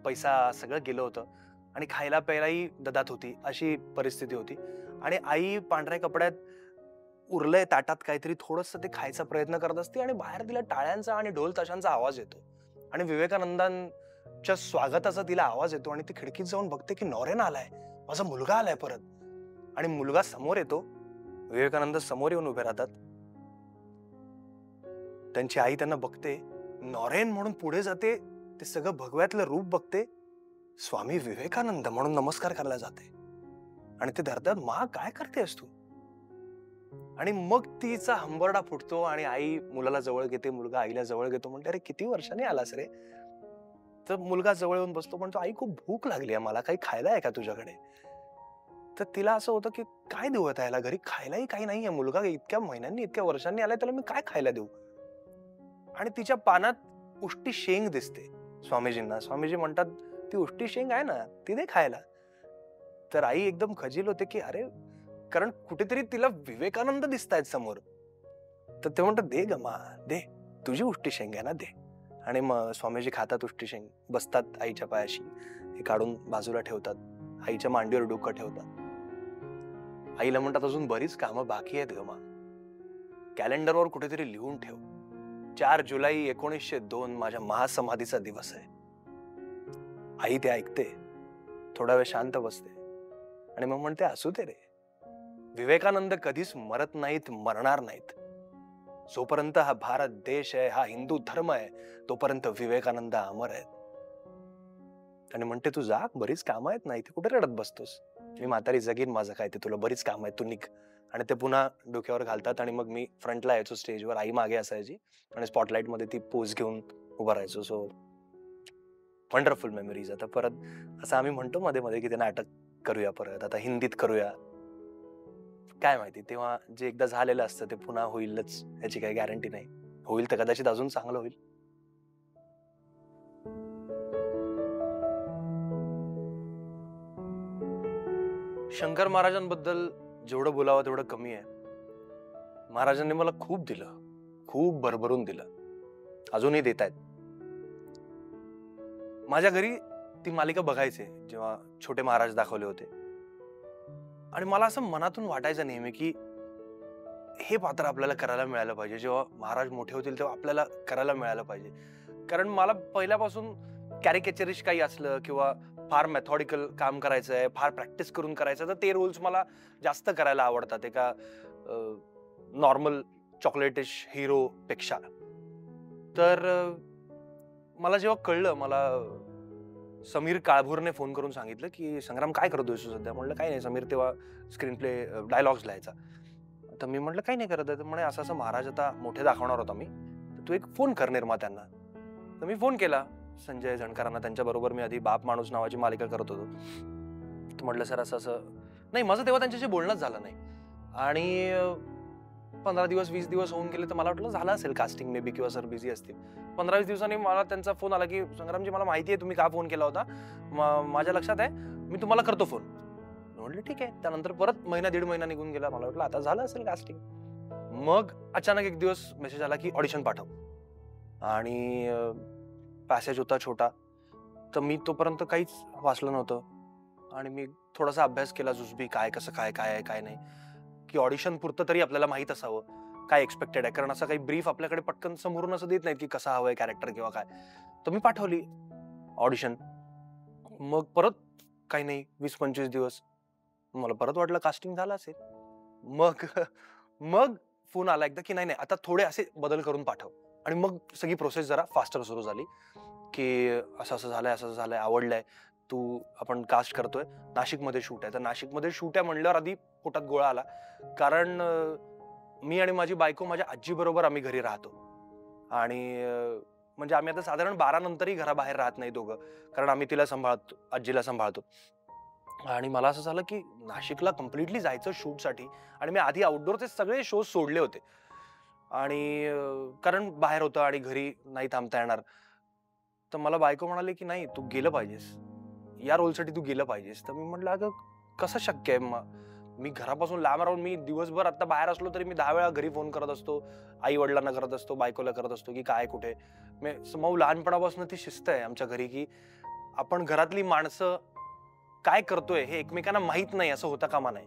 पैसा सगळं गेलं होतं आणि खायला प्यायलाही ददात होती, अशी परिस्थिती होती. आणि आई पांढऱ्या कपड्यात उरलंय ताटात काहीतरी थोडंसं ते खायचा प्रयत्न करत असते आणि बाहेर तिला टाळ्यांचा आणि ढोल ताशांचा आवाज येतो आणि विवेकानंदांच्या स्वागताचा तिला आवाज येतो आणि ती खिडकीत जाऊन बघते की नॉरेन आलाय, माझा मुलगा आलाय परत. आणि मुलगा समोर येतो, विवेकानंद समोर येऊन उभे राहतात. त्यांची आई त्यांना बघते, नॉरेन म्हणून पुढे जाते, ते सगळं भगव्यातलं रूप बघते, स्वामी विवेकानंद म्हणून नमस्कार करायला जाते आणि ते धरतात, मा काय करतेस तू? आणि मग तिचा हंबरडा फुटतो आणि आई मुलाला जवळ घेते, मुलगा आईला जवळ घेतो, म्हणते अरे किती वर्षांनी आलास रे? तर मुलगा जवळ येऊन बसतो, म्हणतो आई खूप भूक लागली आहे मला, काही खायला आहे का तुझ्याकडे? तर तिला असं होतं की काय देऊ आता याला, घरी खायलाही काही नाहीये, मुलगा इतक्या महिन्यांनी इतक्या वर्षांनी आलाय, त्याला मी काय खायला देऊ? आणि तिच्या पानात उष्टी शेंग दिसते स्वामीजींना. स्वामीजी म्हणतात ती उष्टी शेंग आहे ना, ती दे खायला. तर आई एकदम खजील होते की अरे, कारण कुठेतरी तिला विवेकानंद दिसतायत समोर. तर ते म्हणतात दे ग मा, दे, तुझी उष्टी शेंग आहे ना, दे. आणि मग स्वामीजी खातात उष्टी शेंग, बसतात आईच्या पायाशी, हे काढून बाजूला ठेवतात, आईच्या मांडीवर डोकं ठेवतात. आईला म्हणतात अजून बरीच कामं बाकी आहेत ग मा, कॅलेंडरवर कुठेतरी लिहून ठेव, 4 जुलै 1902 माझ्या महासमाधीचा दिवस आहे. आई ते ऐकते, थोडा वेळ शांत बसते आणि मग म्हणते असू दे रे, विवेकानंद कधीच मरत नाहीत, मरणार नाहीत. जोपर्यंत हा भारत देश आहे, हा हिंदू धर्म आहे, तोपर्यंत विवेकानंद अमर आहेत. आणि म्हणते तू जा, बरीच कामं आहेत ना, इथे कुठे रडत बसतोस, मी म्हातारी जगीन माझं काय, ते तुला बरीच कामं आहेत, तू निघ. आणि ते पुन्हा डोक्यावर घालतात आणि मग मी फ्रंटला यायचो स्टेजवर, आई मागे असायची आणि स्पॉटलाइट मध्ये ती पोज घेऊन उभा राहायचो. So wonderful memories. आता परत असं आम्ही म्हणतो मध्ये मध्ये की ते नाटक करूया, परत आता हिंदीत करूया, काय माहिती, तेव्हा जे एकदा झालेलं असतं ते पुन्हा होईलच याची काही गॅरंटी नाही. होईल तर कदाचित अजून चांगलं होईल. शंकर महाराजांबद्दल जेवढं बोलावं तेवढं कमी आहे. महाराजांनी मला खूप दिलं, खूप भरभरून दिलं, अजूनही देत आहेत. माझ्या घरी ती मालिका बघायचे जेव्हा छोटे महाराज दाखवले होते, आणि मला असं मनातून वाटायचं नेहमी की हे पात्र आपल्याला करायला मिळालं पाहिजे. जेव्हा महाराज मोठे होतील तेव्हा आपल्याला करायला मिळालं पाहिजे. कारण मला पहिल्यापासून कॅरिकेचरिश काही असलं किंवा फार मेथॉडिकल काम करायचंय, फार प्रॅक्टिस करून करायचं, तर ते रोल्स मला जास्त करायला आवडतात एका नॉर्मल चॉकलेटिश हिरो पेक्षा. तर मला जेव्हा कळलं, मला समीर काळभोरने फोन करून सांगितलं की संग्राम काय करतोय तू सध्या. म्हणलं काही नाही. समीर तेव्हा स्क्रीन प्ले डायलॉग्स लिहायचा. तर मी म्हटलं काही नाही करत आहे. म्हणे असं असं महाराज आता मोठे दाखवणार होता मी, तर तू एक फोन कर निर्मात्यांना. तर मी फोन केला संजय झणकरांना. त्यांच्याबरोबर मी आधी बाप माणूस नावाची मालिका करत होतो. तर म्हटलं सर असं असं नाही. माझं तेव्हा त्यांच्याशी बोलणंच झालं नाही. आणि 15 दिवस 20 दिवस होऊन गेले, तर मला वाटलं झालं असेल कास्टिंग मे बी, किंवा सर बिझी असतील. 15-20 दिवसांनी मला त्यांचा फोन आला की संग्रामजी मला माहिती आहे तुम्ही का फोन केला होता, माझ्या लक्षात आहे, मी तुम्हाला करतो फोन. म्हटलं ठीक आहे. त्यानंतर परत महिना 1.5 महिना निघून गेला. मला वाटलं आता झालं असेल कास्टिंग. मग अचानक एक दिवस मेसेज आला की ऑडिशन पाठव. आणि पॅसेज होता छोटा, तर मी तोपर्यंत काहीच वाचलं नव्हतं. आणि मी थोडासा अभ्यास केला जुजबी, काय कसं काय काय आहे काय नाही, की ऑडिशन पुरतं तरी आपल्याला माहित असावं काय एक्सपेक्टेड आहे. कारण असं काही ब्रीफ आपल्याकडे पटकन समोरून असं देत नाही की कसा हवंय कॅरेक्टर किंवा काय. तर मी पाठवली ऑडिशन. मग परत काही नाही 20-25 दिवस. मला परत वाटलं कास्टिंग झालं असेल. मग मग फोन आला एकदा की नाही नाही आता थोडे असे बदल करून पाठव. आणि मग सगळी प्रोसेस जरा फास्टर सुरू झाली की असं असं झालंय, असं झालंय, आवडलंय, तू आपण कास्ट करतोय, नाशिकमध्ये शूट आहे. तर नाशिकमध्ये शूट आहे म्हणल्यावर आधी पोटात गोळा आला. कारण मी आणि माझी बायको माझ्या आजी बरोबर आम्ही घरी राहतो. आणि म्हणजे आम्ही आता साधारण 12 नंतरही घराबाहेर राहत नाही दोघं, कारण आम्ही तिला सांभाळतो, आजीला सांभाळतो. आणि मला असं झालं की नाशिकला कम्प्लिटली जायचं शूटसाठी. आणि मी आधी आउटडोरचे सगळे शो सोडले होते. आणि कारण बाहेर होतं आणि घरी नाही थांबता येणार. तर मला बायको म्हणाली की नाही तू गेलं पाहिजेस, या रोलसाठी तू गेलं पाहिजेस. तर मी म्हटलं अगं कसं शक्य आहे, मी घरापासून लांब राहून मी दिवसभर आता बाहेर असलो तरी मी 10 वेळा घरी फोन करत असतो, आई वडिलांना करत असतो, बायकोला करत असतो की काय कुठे. मग लहानपणापासून ती शिस्त आहे आमच्या घरी की आपण घरातली माणसं काय करतोय हे एकमेकांना माहित नाही असं होता कामा नये.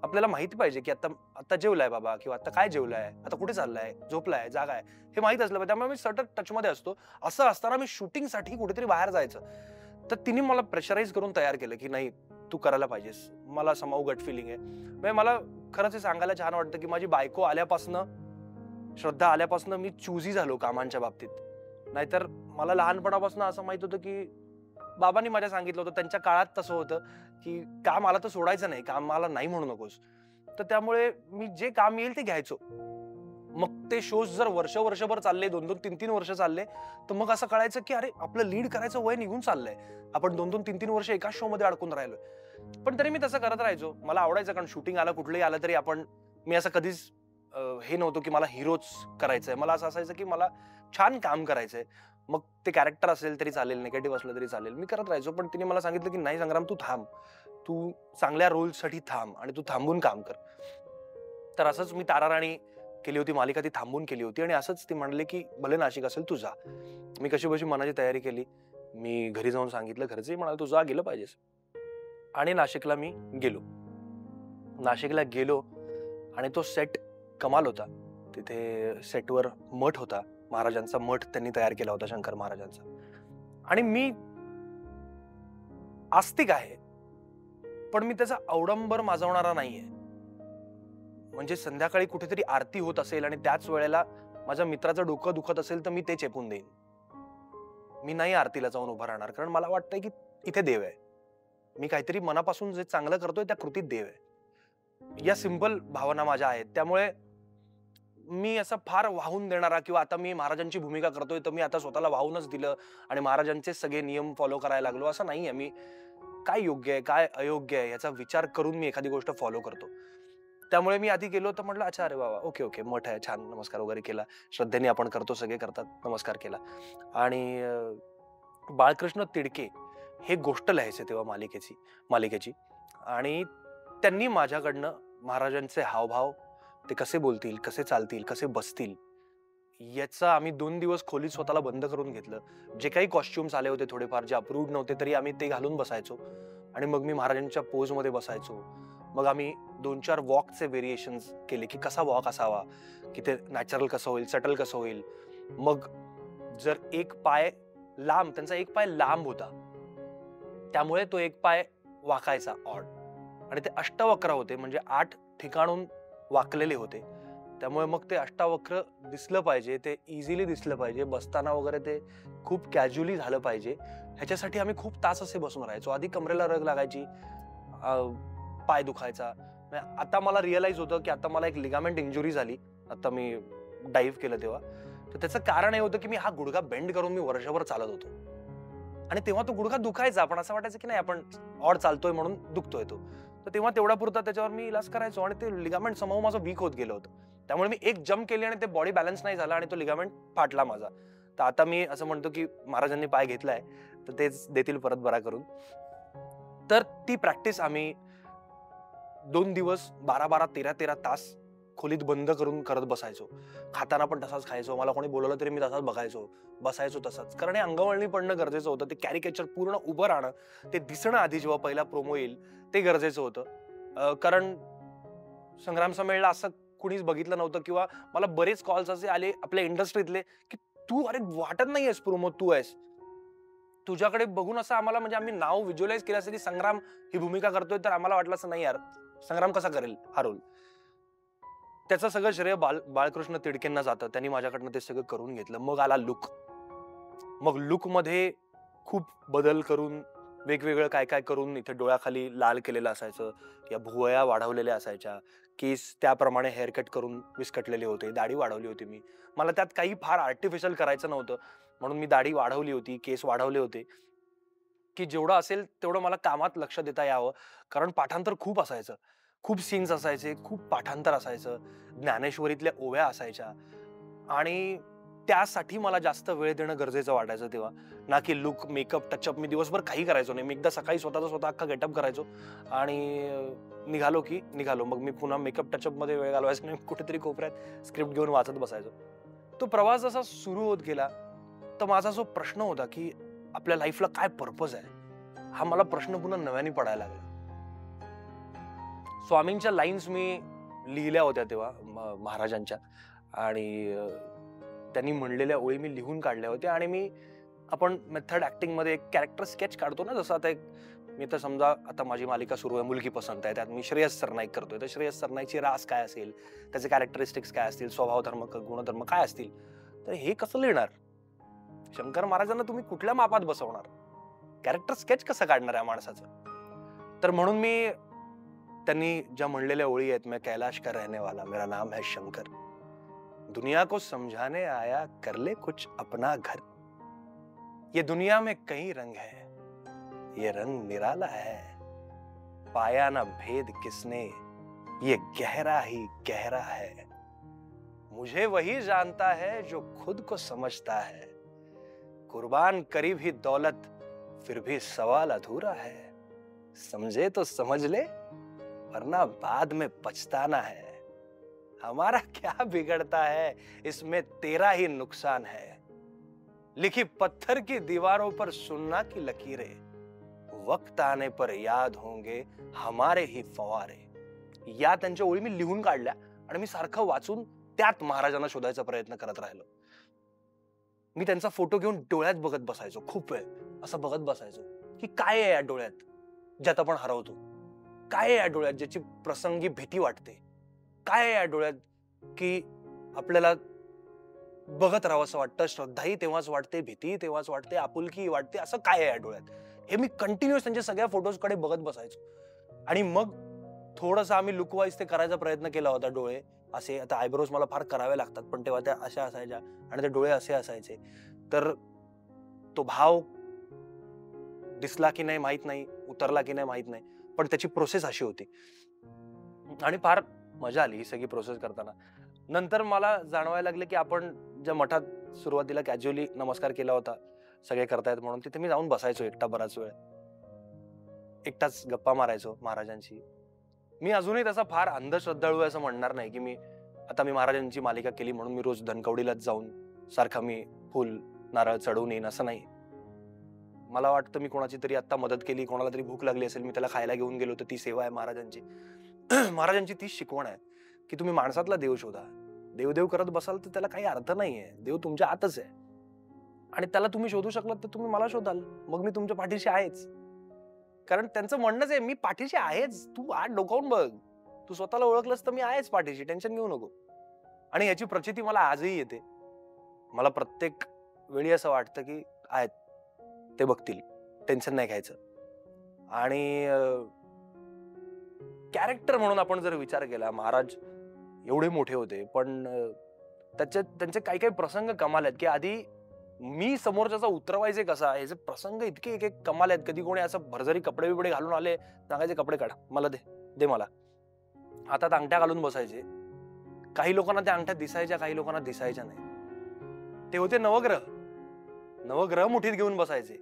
आपल्याला माहिती पाहिजे की आता आता जेवलाय बाबा, किंवा आता काय जेवलाय, आता कुठे चाललाय, झोपलाय, जागा आहे, हे माहित असलं पाहिजे. त्यामुळे मी सतत टचमध्ये असतो. असं असताना मी शूटिंगसाठी कुठेतरी बाहेर जायचं, तर तिने मला प्रेशराईज करून तयार केलं की नाही तू करायला पाहिजेस. मला समाऊ गट फिलिंग आहे. म्हणजे मला खरंच हे सांगायला छान वाटतं की माझी बायको आल्यापासनं, श्रद्धा आल्यापासनं मी चूजी झालो कामांच्या बाबतीत. नाहीतर मला लहानपणापासून असं माहित होतं की बाबांनी माझ्या सांगितलं होतं, त्यांच्या काळात तसं होतं की काम आलं तर सोडायचं नाही, काम मला नाही म्हणू नकोस. तर त्यामुळे मी जे काम येईल ते घ्यायचो. मग ते शोज जर वर्षभर चालले, 2-2, 3-3 वर्ष चालले, तर मग असं कळायचं की अरे आपलं लीड करायचं वय निघून चाललंय, आपण 2-2, 3-3 वर्ष एकाच शो मध्ये अडकून राहिलोय. पण तरी मी तसं करत राहायचो. मला आवडायचं, कारण शूटिंग आलं कुठलंही आलं तरी मी असं कधीच हे नव्हतं की मला हिरोच करायचंय. मला असं असायचं की मला छान काम करायचंय. मग ते कॅरेक्टर असेल तरी चालेल, निगेटिव्ह असलं तरी चालेल, मी करत राहायचो. पण तिने मला सांगितलं की नाही संग्राम तू थांब, तू चांगल्या रोलसाठी थांब आणि तू थांबून काम कर. तर असंच मी तारा राणी केली होती मालिका, ती थांबून केली होती. आणि असंच ती म्हणले की भले नाशिक असेल तू जा. मी कशी मनाची तयारी केली. मी घरी जाऊन सांगितलं, घरचेही म्हणाले तू जा, गेलं पाहिजेस. आणि नाशिकला मी गेलो. नाशिकला गेलो आणि तो सेट कमाल होता. तिथे सेटवर मठ होता, महाराजांचा मठ त्यांनी तयार केला होता, शंकर महाराजांचा. आणि मी आस्तिक आहे, पण मी त्याचा अवडंबर माजवणारा नाहीये. म्हणजे संध्याकाळी कुठेतरी आरती होत असेल आणि त्याच वेळेला माझ्या मित्राचं डोकं दुखत असेल तर मी ते चेपून देईन. मी नाही आरतीला जाऊन उभा राहणार, कारण मला वाटतंय की इथे देव आहे. मी काहीतरी मनापासून जे चांगलं करतोय त्या कृतीत देव आहे. या सिंपल भावना माझ्या आहेत. त्यामुळे मी असं फार वाहून देणारा, किंवा आता मी महाराजांची भूमिका करतोय तर मी आता स्वतःला वाहूनच दिलं आणि महाराजांचे सगळे नियम फॉलो करायला लागलो, असं नाहीये. मी काय योग्य आहे काय अयोग्य आहे याचा विचार करून मी एखादी गोष्ट फॉलो करतो. त्यामुळे मी आधी गेलो तर म्हटलं अच्छा अरे बाबा ओके मठ आहे, छान, नमस्कार वगैरे केला. श्रद्धेने आपण करतो, सगळे करतात, नमस्कार केला. आणि बाळकृष्ण तिडके हे गोष्ट लिहायचे तेव्हा मालिकेची. आणि त्यांनी माझ्याकडनं महाराजांचे हावभाव, ते कसे बोलतील, कसे चालतील, कसे बसतील, याचा आम्ही 2 दिवस खोलीत स्वतःला बंद करून घेतलं. जे काही कॉस्ट्युम्स आले होते थोडेफार, जे अप्रूव्ड नव्हते तरी आम्ही ते घालून बसायचो. आणि मग मी महाराजांच्या पोज मध्ये बसायचो. मग आम्ही 2-4 वॉकचे व्हेरिएशन्स केले की कसा वॉक असावा, की ते नॅचरल कसं होईल, सटल कसं होईल. मग जर एक पाय लांब, त्यांचा एक पाय लांब होता, त्यामुळे तो एक पाय वाकायचा ऑड, आणि ते अष्टवक्र होते, म्हणजे 8 ठिकाणून वाकलेले होते. त्यामुळे मग ते अष्टावक्र दिसलं पाहिजे, ते इझिली दिसलं पाहिजे, बसताना वगैरे ते खूप कॅज्युअली झालं पाहिजे. ह्याच्यासाठी आम्ही खूप तास असे बसून राहायचो. आधी कमरेला रग लागायची, पाय दुखायचा. आता मला रिअलाइज होतं की आता मला एक लिगामेंट इंजुरी झाली, आता मी डाईव्ह केलं तेव्हा. तर त्याचं कारण हे होतं की मी हा गुडघा बेंड करून मी वर्षभर चालत होतो, आणि तेव्हा तो गुडघा दुखायचा, पण असं वाटायचं की नाही आपण ऑड चालतोय म्हणून दुखतोय तो. तर तेव्हा तेवढ्यापुरता त्याच्यावर मी इलाज करायचो, आणि ते लिगामेंट समूह माझं वीक होत गेलं होतं. त्यामुळे मी एक जम्प केली आणि ते बॉडी बॅलन्स नाही झाला आणि तो लिगामेंट फाटला माझा. तर आता मी असं म्हणतो की महाराजांनी पाय घेतलाय तर तेच देतील परत बरा करून. तर ती प्रॅक्टिस आम्ही 2 दिवस 12-12, 13-13 तास खोलीत बंद करून करत बसायचो. खाताना पण तसाच खायचो. मला कोणी बोलवलं तरी मी तसाच बघायचो, बसायचो तसाच. कारण हे अंगवळणी पडणं गरजेचं होतं. ते कॅरिकेचर पूर्ण उभं राहणं, ते दिसणं आधी जेव्हा पहिला प्रोमो येईल ते गरजेचं होतं. कारण संग्राम सम्मेलनाला असं कुणीच बघितलं नव्हतं, किंवा मला बरेच कॉल्स असे आले आपल्या इंडस्ट्रीतले की तू अरे वाटत नाहीयेस प्रोमो, तू आहेस. तुझ्याकडे बघून असं आम्हाला, म्हणजे आम्ही नाव व्हिज्युअलाइज केलं असं की संग्राम ही भूमिका करतोय, तर आम्हाला वाटलं असं नाही यार, संग्राम कसा करेल हा रोल. त्याचं सगळं श्रेय बाळकृष्ण तिडकेंना जातं. त्यांनी माझ्याकडनं ते सगळं करून घेतलं. मग आला लुक. मग लुक मध्ये खूप बदल करून, वेगवेगळं काय काय करून, इथे डोळ्याखाली लाल केलेलं असायचं, या भुवया वाढवलेल्या असायच्या, केस त्याप्रमाणे हेअरकट करून विस्कटलेले होते, दाढी वाढवली होती मी. मला त्यात काही फार आर्टिफिशियल करायचं नव्हतं, म्हणून मी दाढी वाढवली होती, केस वाढवले होते, की जेवढं असेल तेवढं मला कामात लक्ष देता यावं. कारण पाठांतर खूप असायचं, खूप सीन्स असायचे, खूप पाठांतर असायचं, ज्ञानेश्वरीतल्या ओव्या असायच्या, आणि त्यासाठी मला जास्त वेळ देणं गरजेचं वाटायचं तेव्हा. ना की लुक, मेकअप, टचअप. मी दिवसभर काही करायचो नाही. मी एकदा सकाळी स्वतःचा स्वतः अख्खा गेटअप करायचो आणि निघालो की निघालो. मग मी पुन्हा मेकअप टचअप मध्ये वेळ घालवायचो नाही. कुठेतरी कोपऱ्यात स्क्रिप्ट घेऊन वाचत बसायचो. तो प्रवास जसा सुरू होत गेला, तर माझा जो प्रश्न होता की आपल्या लाईफला काय पर्पज आहे, हा मला प्रश्न पुन्हा नव्याने पडायला लागला. स्वामींच्या लाईन्स मी लिहिल्या होत्या तेव्हा महाराजांच्या, आणि त्यांनी म्हणलेल्या ओळी मी लिहून काढल्या होत्या. आणि आपण मेथड ऍक्टिंग मध्ये एक कॅरेक्टर स्केच काढतो ना, जसं आता मी तर समजा आता माझी मालिका सुरू आहे, मुलगी पसंत आहे, त्यात मी श्रेयस सरनाईक करतोय, तर श्रेयस सरनाईकची रास काय असेल, त्याचे कॅरेक्टरिस्टिक्स काय असतील, स्वभाव धर्म गुणधर्म काय असतील, तर हे कसं लिहिणार, शंकर महाराजांना तुम्ही कुठल्या मापात बसवणार, कॅरेक्टर स्केच कसं काढणार या माणसाचं. तर म्हणून मी त्यांनी ज्या म्हणलेल्या ओळी आहेत, मैं कैलाश का रहने वाला, मेरा नाम है शंकर, दुनिया को समझाने आया, कर ले कुछ अपना घर, ये दुनिया में कई रंग है, ये रंग निराला है, पाया ना भेद किसने, ये गहरा ही गहरा है, मुझे वही जानता है जो खुद को समझता है, कुर्बान करीब ही दौलत, फिर भी सवाल अधूरा है, समझे तो समझ ले वरना बाद में पछताना है, हमारा क्या बिगड़ता है, इसमें तेरा ही नुकसान है, लिखी पत्थर की दीवारों पर सुन्ना की लकीरें, वक्त आने पर याद होंगे हमारे ही फवारे. या त्यांच्या ओळी मी लिहून काढल्या आणि मी सारखं वाचून त्यात महाराजांना शोधायचा प्रयत्न करत राहिलो. मी त्यांचा फोटो घेऊन डोळ्यात बघत बसायचो, खूप वेळ असं बघत बसायचो की काय आहे या डोळ्यात ज्यात आपण हरवतो, काय आहे या डोळ्यात ज्याची प्रसंगी भीती वाटते, काय आहे या डोळ्यात की आपल्याला बघत राहावं असं वाटतं, श्रद्धाही तेव्हाच वाटते, भीतीही तेव्हाच वाटते, आपुलकी वाटते, असं काय आहे या डोळ्यात. हे मी कंटिन्युअस त्यांच्या सगळ्या फोटोज कडे बघत बसायचो. आणि मग थोडंसं आम्ही लुक वाईज ते करायचा प्रयत्न केला होता. डोळे असे, आता आयब्रोज मला फार करावे लागतात, पण तेव्हा त्या अशा असायच्या आणि ते डोळे असे असायचे. तर तो भाव दिसला की नाही माहित नाही, उतरला की नाही माहित नाही, पण त्याची प्रोसेस अशी होती आणि फार मजा आली ही सगळी प्रोसेस करताना. नंतर मला जाणवायला लागले की आपण ज्या मठात सुरुवातीला कॅज्युअली नमस्कार केला होता, सगळे करतायत म्हणून, तिथे मी जाऊन बसायचो एकटा बराच वेळ, एकटाच गप्पा मारायचो महाराजांची. मी अजूनही तसा फार अंधश्रद्धाळू आहे असं म्हणणार नाही की मी महाराजांची मालिका केली म्हणून मी रोज धनकवडीलाच जाऊन सारखा मी फुल नारळ चढवून येईन असं नाही. मला वाटतं मी कोणाची तरी आता मदत केली, कोणाला तरी भूक लागली असेल, मी त्याला खायला घेऊन गेलो, तर ती सेवा आहे महाराजांची. महाराजांची तीच शिकवण आहे की तुम्ही माणसातला देव शोधा. देवदेव करत बसाल तर त्याला काही अर्थ नाहीये. देव तुमच्या आतच आहे आणि त्याला तुम्ही शोधू शकलात तर तुम्ही मला शोधाल, मग मी तुमच्या पाठीशी आहेच. कारण त्यांचं म्हणणंच आहे, मी पाठीशी आहेच, तू आत डोकावून बघ, तू स्वतःला ओळखलंस तर मी आहेच पाठीशी, टेन्शन घेऊ नको. आणि याची प्रचिती मला आजही येते. मला प्रत्येक वेळी असं वाटतं की आहेत, ते बघतील, टेन्शन नाही घ्यायचं. आणि कॅरेक्टर म्हणून आपण जर विचार केला, महाराज एवढे मोठे होते, पण त्यांचे काही काही प्रसंग कमाल आहेत की आधी मी समोरच्याचा उतरवायचे कसा, याचे प्रसंग इतके एक एक कमाल आहेत. कधी कोणी असं भरजरी कपडे बिपडे घालून आले, सांगायचे कपडे काढा, मला दे मला. हातात अंगठ्या घालून बसायचे. काही लोकांना त्या अंगठ्या दिसायच्या, काही लोकांना दिसायच्या नाही. ते होते नवग्रह. नवग्रह मुठीत घेऊन बसायचे.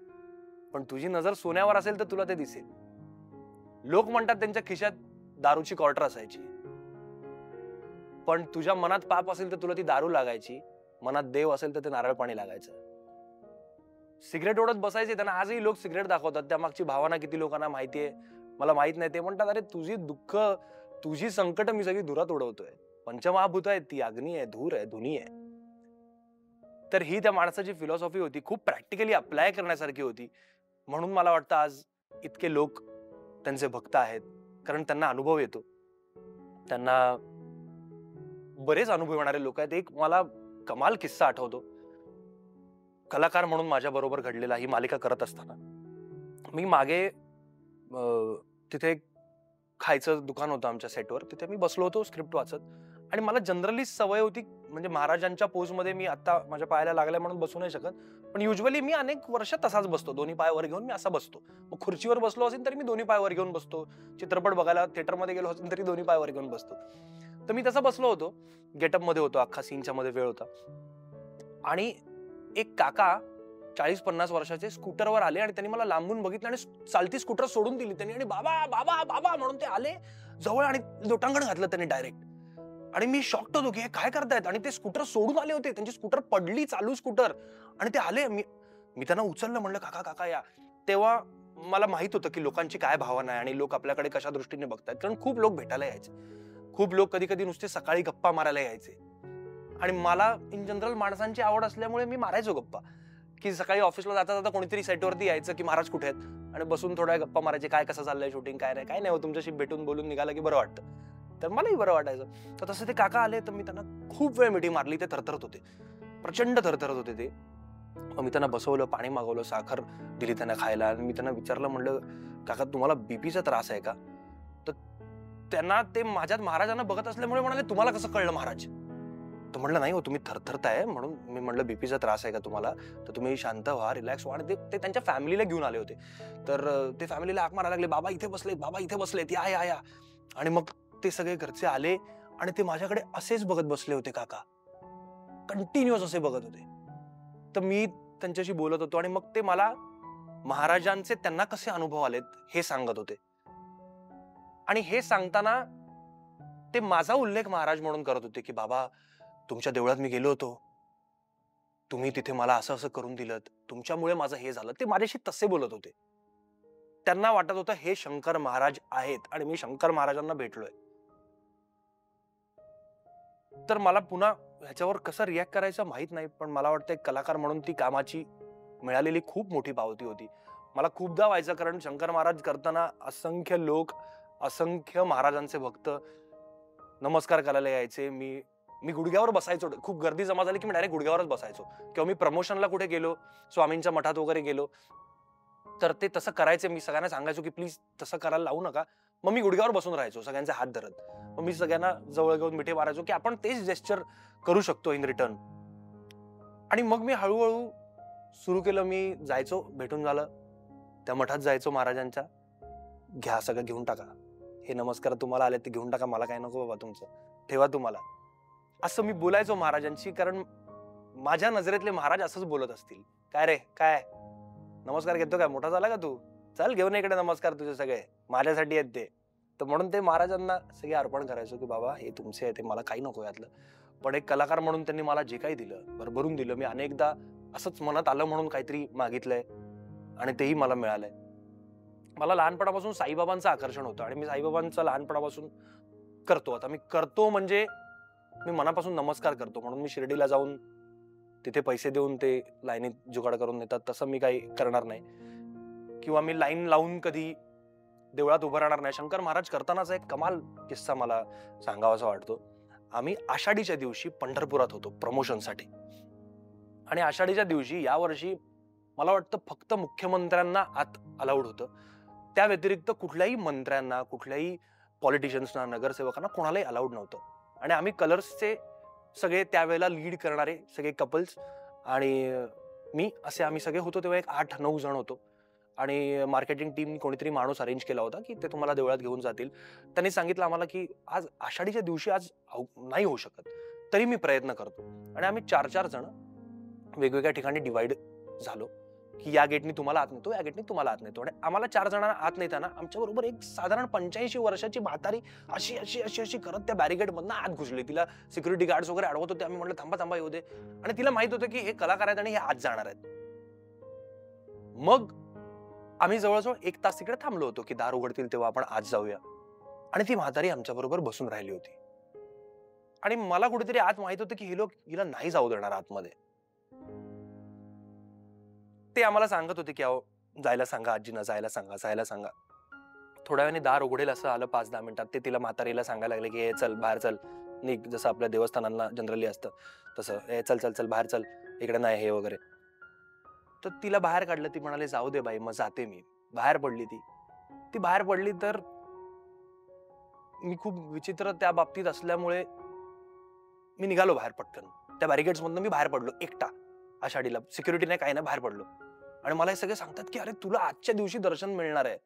पण तुझी नजर सोन्यावर असेल तर तुला ते दिसेल. लोक म्हणतात त्यांच्या खिशात दारूची क्वार्टर असायची, पण तुझ्या मनात पाप असेल तर तुला ती दारू लागायची, मनात देव असेल तर ते नारळ पाणी लागायचं. सिगरेट ओढत बसायचे. त्यांना आजही लोक सिगरेट दाखवतात. त्यामागची भावना किती लोकांना माहितीये मला माहित नाही. ते म्हणतात, अरे तुझी दुःख, तुझी संकट मी सगळी धुरात उडवतोय. पंचमहाभूत आहेत, ती अग्नी आहे, धूर आहे, धुनी आहे. तर ही त्या माणसाची फिलॉसॉफी होती, खूप प्रॅक्टिकली अप्लाय करण्यासारखी होती. म्हणून मला वाटतं आज इतके लोक त्यांचे भक्त आहेत, कारण त्यांना अनुभव येतो. त्यांना बरेच अनुभव येणारे लोक आहेत. एक मला कमाल किस्सा आठवतो, कलाकार म्हणून माझ्या बरोबर घडलेला. ही मालिका करत असताना मी मागे तिथे एक खायचं दुकान होतं आमच्या सेटवर, तिथे मी बसलो होतो स्क्रिप्ट वाचत. आणि मला जनरली सवय होती, म्हणजे महाराजांच्या पोजमध्ये मी आता माझ्या पायाला लागल्या म्हणून बसू नाही शकत, पण युजली मी अनेक वर्ष तसाच बसतो, दोन्ही पायावर घेऊन मी असा बसतो. मग खुर्चीवर बसलो असेल तरी मी दोन्ही पायावर घेऊन बसतो. चित्रपट बघायला थिएटरमध्ये गेलो असेल तरी दोन्ही पायावर घेऊन बसतो. तर मी तसा बसलो होतो, गेटअप मध्ये होतो, अख्खा सीनच्या मध्ये वेळ होता. आणि एक काका 40-50 वर्षाचे स्कूटरवर आले आणि त्यांनी मला लांबून बघितलं आणि चालती स्कूटर सोडून दिली त्यांनी. आणि बाबा बाबा बाबा म्हणून ते आले जवळ आणि लोटांगण घातलं त्यांनी डायरेक्ट. आणि मी शॉक्ड होतो की हे काय करतायत. आणि ते स्कूटर सोडून आले होते, त्यांची स्कूटर पडली चालू स्कूटर आणि ते आले. मी त्यांना उचललं, म्हणलं काका काका या. तेव्हा मला माहित होतं की लोकांची काय भावना आहे आणि लोक आपल्याकडे कशा दृष्टीने बघतात. कारण खूप लोक भेटायला यायचे, खूप लोक कधी कधी नुसते सकाळी गप्पा मारायला यायचे. आणि मला इन जनरल माणसांची आवड असल्यामुळे मी मारायचो गप्पा, की सकाळी ऑफिसला जाता जाता कोणीतरी सेटवरती यायचं की महाराज कुठे आहेत, आणि बसून थोड्या गप्पा मारायचे, काय कसं चाललंय शूटिंग, काय नाही काय नाही, तुमच्याशी भेटून बोलून निघालं की बरं वाटतं. तर मलाही बरं वाटायचं. तर तसं ते काका आले, तर मी त्यांना खूप वेळ मिठी मारली. ते थरथरत होते, प्रचंड थरथरत होते ते. मी त्यांना बसवलं, पाणी मागवलं, साखर दिली त्यांना खायला. आणि मी त्यांना विचारलं, म्हणलं काका तुम्हाला बीपीचा त्रास आहे का. तर त्यांना ते माझ्यात महाराजांना बघत असल्यामुळे म्हणाले, तुम्हाला कसं कळलं महाराज. तर म्हणलं नाही हो, तुम्ही थरथरताय म्हणून मी म्हणलं बीपीचा त्रास आहे का तुम्हाला, तर तुम्ही शांत व्हा, रिलॅक्स व्हा. आणि ते त्यांच्या फॅमिलीला घेऊन आले होते. तर ते फॅमिलीला हाक मारायला लागले, बाबा इथे बसलेत, बाबा इथे बसलेत, या या या. आणि मग ते सगळे घरचे आले आणि ते माझ्याकडे असेच बघत बसले होते काका, कंटिन्युअस असे बघत होते. तर मी त्यांच्याशी बोलत होतो आणि मग ते मला महाराजांचे त्यांना कसे अनुभव आलेत हे सांगत होते. आणि हे सांगताना ते माझा उल्लेख महाराज म्हणून करत होते की बाबा तुमच्या देवळात मी गेलो होतो, तुम्ही तिथे मला असं असं करून दिलं, तुमच्यामुळे माझं हे झालं. ते माझ्याशी तसे बोलत होते. त्यांना वाटत होतं हे शंकर महाराज आहेत आणि मी शंकर महाराजांना भेटलोय. तर मला पुन्हा ह्याच्यावर कसं रिॲक्ट करायचं माहित नाही, पण मला वाटतं एक कलाकार म्हणून ती कामाची मिळालेली खूप मोठी पावती होती. मला खूपदा व्हायचं, कारण शंकर महाराज करताना असंख्य लोक, असंख्य महाराजांचे भक्त नमस्कार करायला यायचे. मी गुडघ्यावर बसायचो. खूप गर्दी जमा झाली की मी डायरेक्ट गुडघ्यावरच बसायचो. किंवा मी प्रमोशनला कुठे गेलो, स्वामींच्या मठात वगैरे गेलो, तर ते तसं करायचे. मी सगळ्यांना सांगायचो की प्लीज तसं करायला लावू नका. मग मी गुडघ्यावर बसून राहायचो सगळ्यांचे हात धरत. मग मी सगळ्यांना जवळ घेऊन मिठी मारायचो की आपण तेच जेस्चर करू शकतो इन रिटर्न. आणि मग मी हळूहळू सुरू केलं. मी जायचो, भेटून झालं, त्या मठात जायचो महाराजांच्या, घ्या सगळं घेऊन टाका, हे नमस्कार तुम्हाला आले ते घेऊन टाका, मला काय नको बाबा तुमचं, ठेवा तुम्हाला. असं मी बोलायचो महाराजांशी, कारण माझ्या नजरेतले महाराज असंच बोलत असतील. काय रे काय नमस्कार घेतो काय, मोठा झाला का तू, चल घेऊन इकडे नमस्कार तुझे सगळे, माझ्यासाठी आहेत ते. तर म्हणून ते महाराजांना सगळे अर्पण करायचो की बाबा हे तुमचे आहे, ते मला काही नको यातलं. पण एक कलाकार म्हणून त्यांनी मला जे काही दिलं भरभरून दिलं. मी अनेकदा असंच मनात आलं म्हणून काहीतरी मागितलंय आणि तेही मला मिळालंय. मला लहानपणापासून साईबाबांचं आकर्षण होतं आणि मी साईबाबांचं लहानपणापासून करतो. आता मी करतो म्हणजे मी मनापासून नमस्कार करतो. म्हणून मी शिर्डीला जाऊन तिथे पैसे देऊन ते लाईनीत जुगाड करून नेतात तसं मी काही करणार नाही. किंवा मी लाईन लावून कधी देवळात उभं राहणार नाही. शंकर महाराज करतानाचा एक कमाल किस्सा मला सांगावासा वाटतो. आम्ही आषाढीच्या दिवशी पंढरपुरात होतो प्रमोशनसाठी आणि आषाढीच्या दिवशी यावर्षी मला वाटतं फक्त मुख्यमंत्र्यांना आत अलाउड होतं. त्या व्यतिरिक्त कुठल्याही मंत्र्यांना, कुठल्याही पॉलिटिशियन्सना, नगरसेवकांना कोणालाही अलाउड नव्हतं. आणि आम्ही कलर्सचे सगळे त्यावेळेला लीड करणारे सगळे कपल्स आणि आम्ही सगळे होतो. तेव्हा एक 8-9 जण होतो आणि मार्केटिंग टीम कोणीतरी माणूस अरेंज केला होता की ते तुम्हाला देवळात घेऊन जातील. त्यांनी सांगितलं आम्हाला की आज आषाढीच्या दिवशी आज नाही होऊ शकत, तरी मी प्रयत्न करतो. आणि आम्ही 4-4 जण वेगवेगळ्या ठिकाणी डिवाइड झालो की या गेटनी तुम्हाला आत नेतो, या गेटनी तुम्हाला आत नेतो. आणि आम्हाला 4 जणांना आत नेताना आमच्या बरोबर एक साधारण 85 वर्षाची म्हातारी अशी अशी अशी अशी करत त्या बॅरिकेड मधनं आत घुसली. तिला सिक्युरिटी गार्ड्स वगैरे अडवत होते. आम्ही म्हटलं थांबा थांबा येऊ दे. आणि तिला माहित होतं की हे कलाकार आहेत आणि हे आत जाणार आहेत. मग आम्ही जवळजवळ 1 तास तिकडे थांबलो होतो की दार उघडतील तेव्हा आपण आत जाऊया. आणि ती म्हातारी आमच्या बरोबर बसून राहिली होती. आणि मला कुठेतरी आत माहित होतं की हे लोक हिला नाही जाऊ देणार आतमध्ये. ते आम्हाला सांगत होते की अहो जायला सांगा, आजींना जायला सांगा, जायला सांगा. थोड्या वेळाने दार उघडेल असं आलं 5-10 मिनिटात. ते तिला म्हातारीला सांगायला लागले की चल बाहेर चल, निघ. जसं आपल्या देवस्थानांना जनरली असतं तसं, चल चल चल बाहेर चल, इकडे नाही हे वगैरे. तर तिला बाहेर काढलं. ती म्हणाली जाऊ दे बाई, मग जाते मी. बाहेर पडली ती बाहेर पडली. तर मी खूप विचित्र त्या बाबतीत असल्यामुळे मी निघालो बाहेर पटकन. त्या बॅरिकेड्स मधनं मी बाहेर पडलो एकटा. आषाढीला सिक्युरिटी नाही, काही नाही, बाहेर पडलो. आणि मला हे सगळे सांगतात की अरे तुला आजच्या दिवशी दर्शन मिळणार आहे.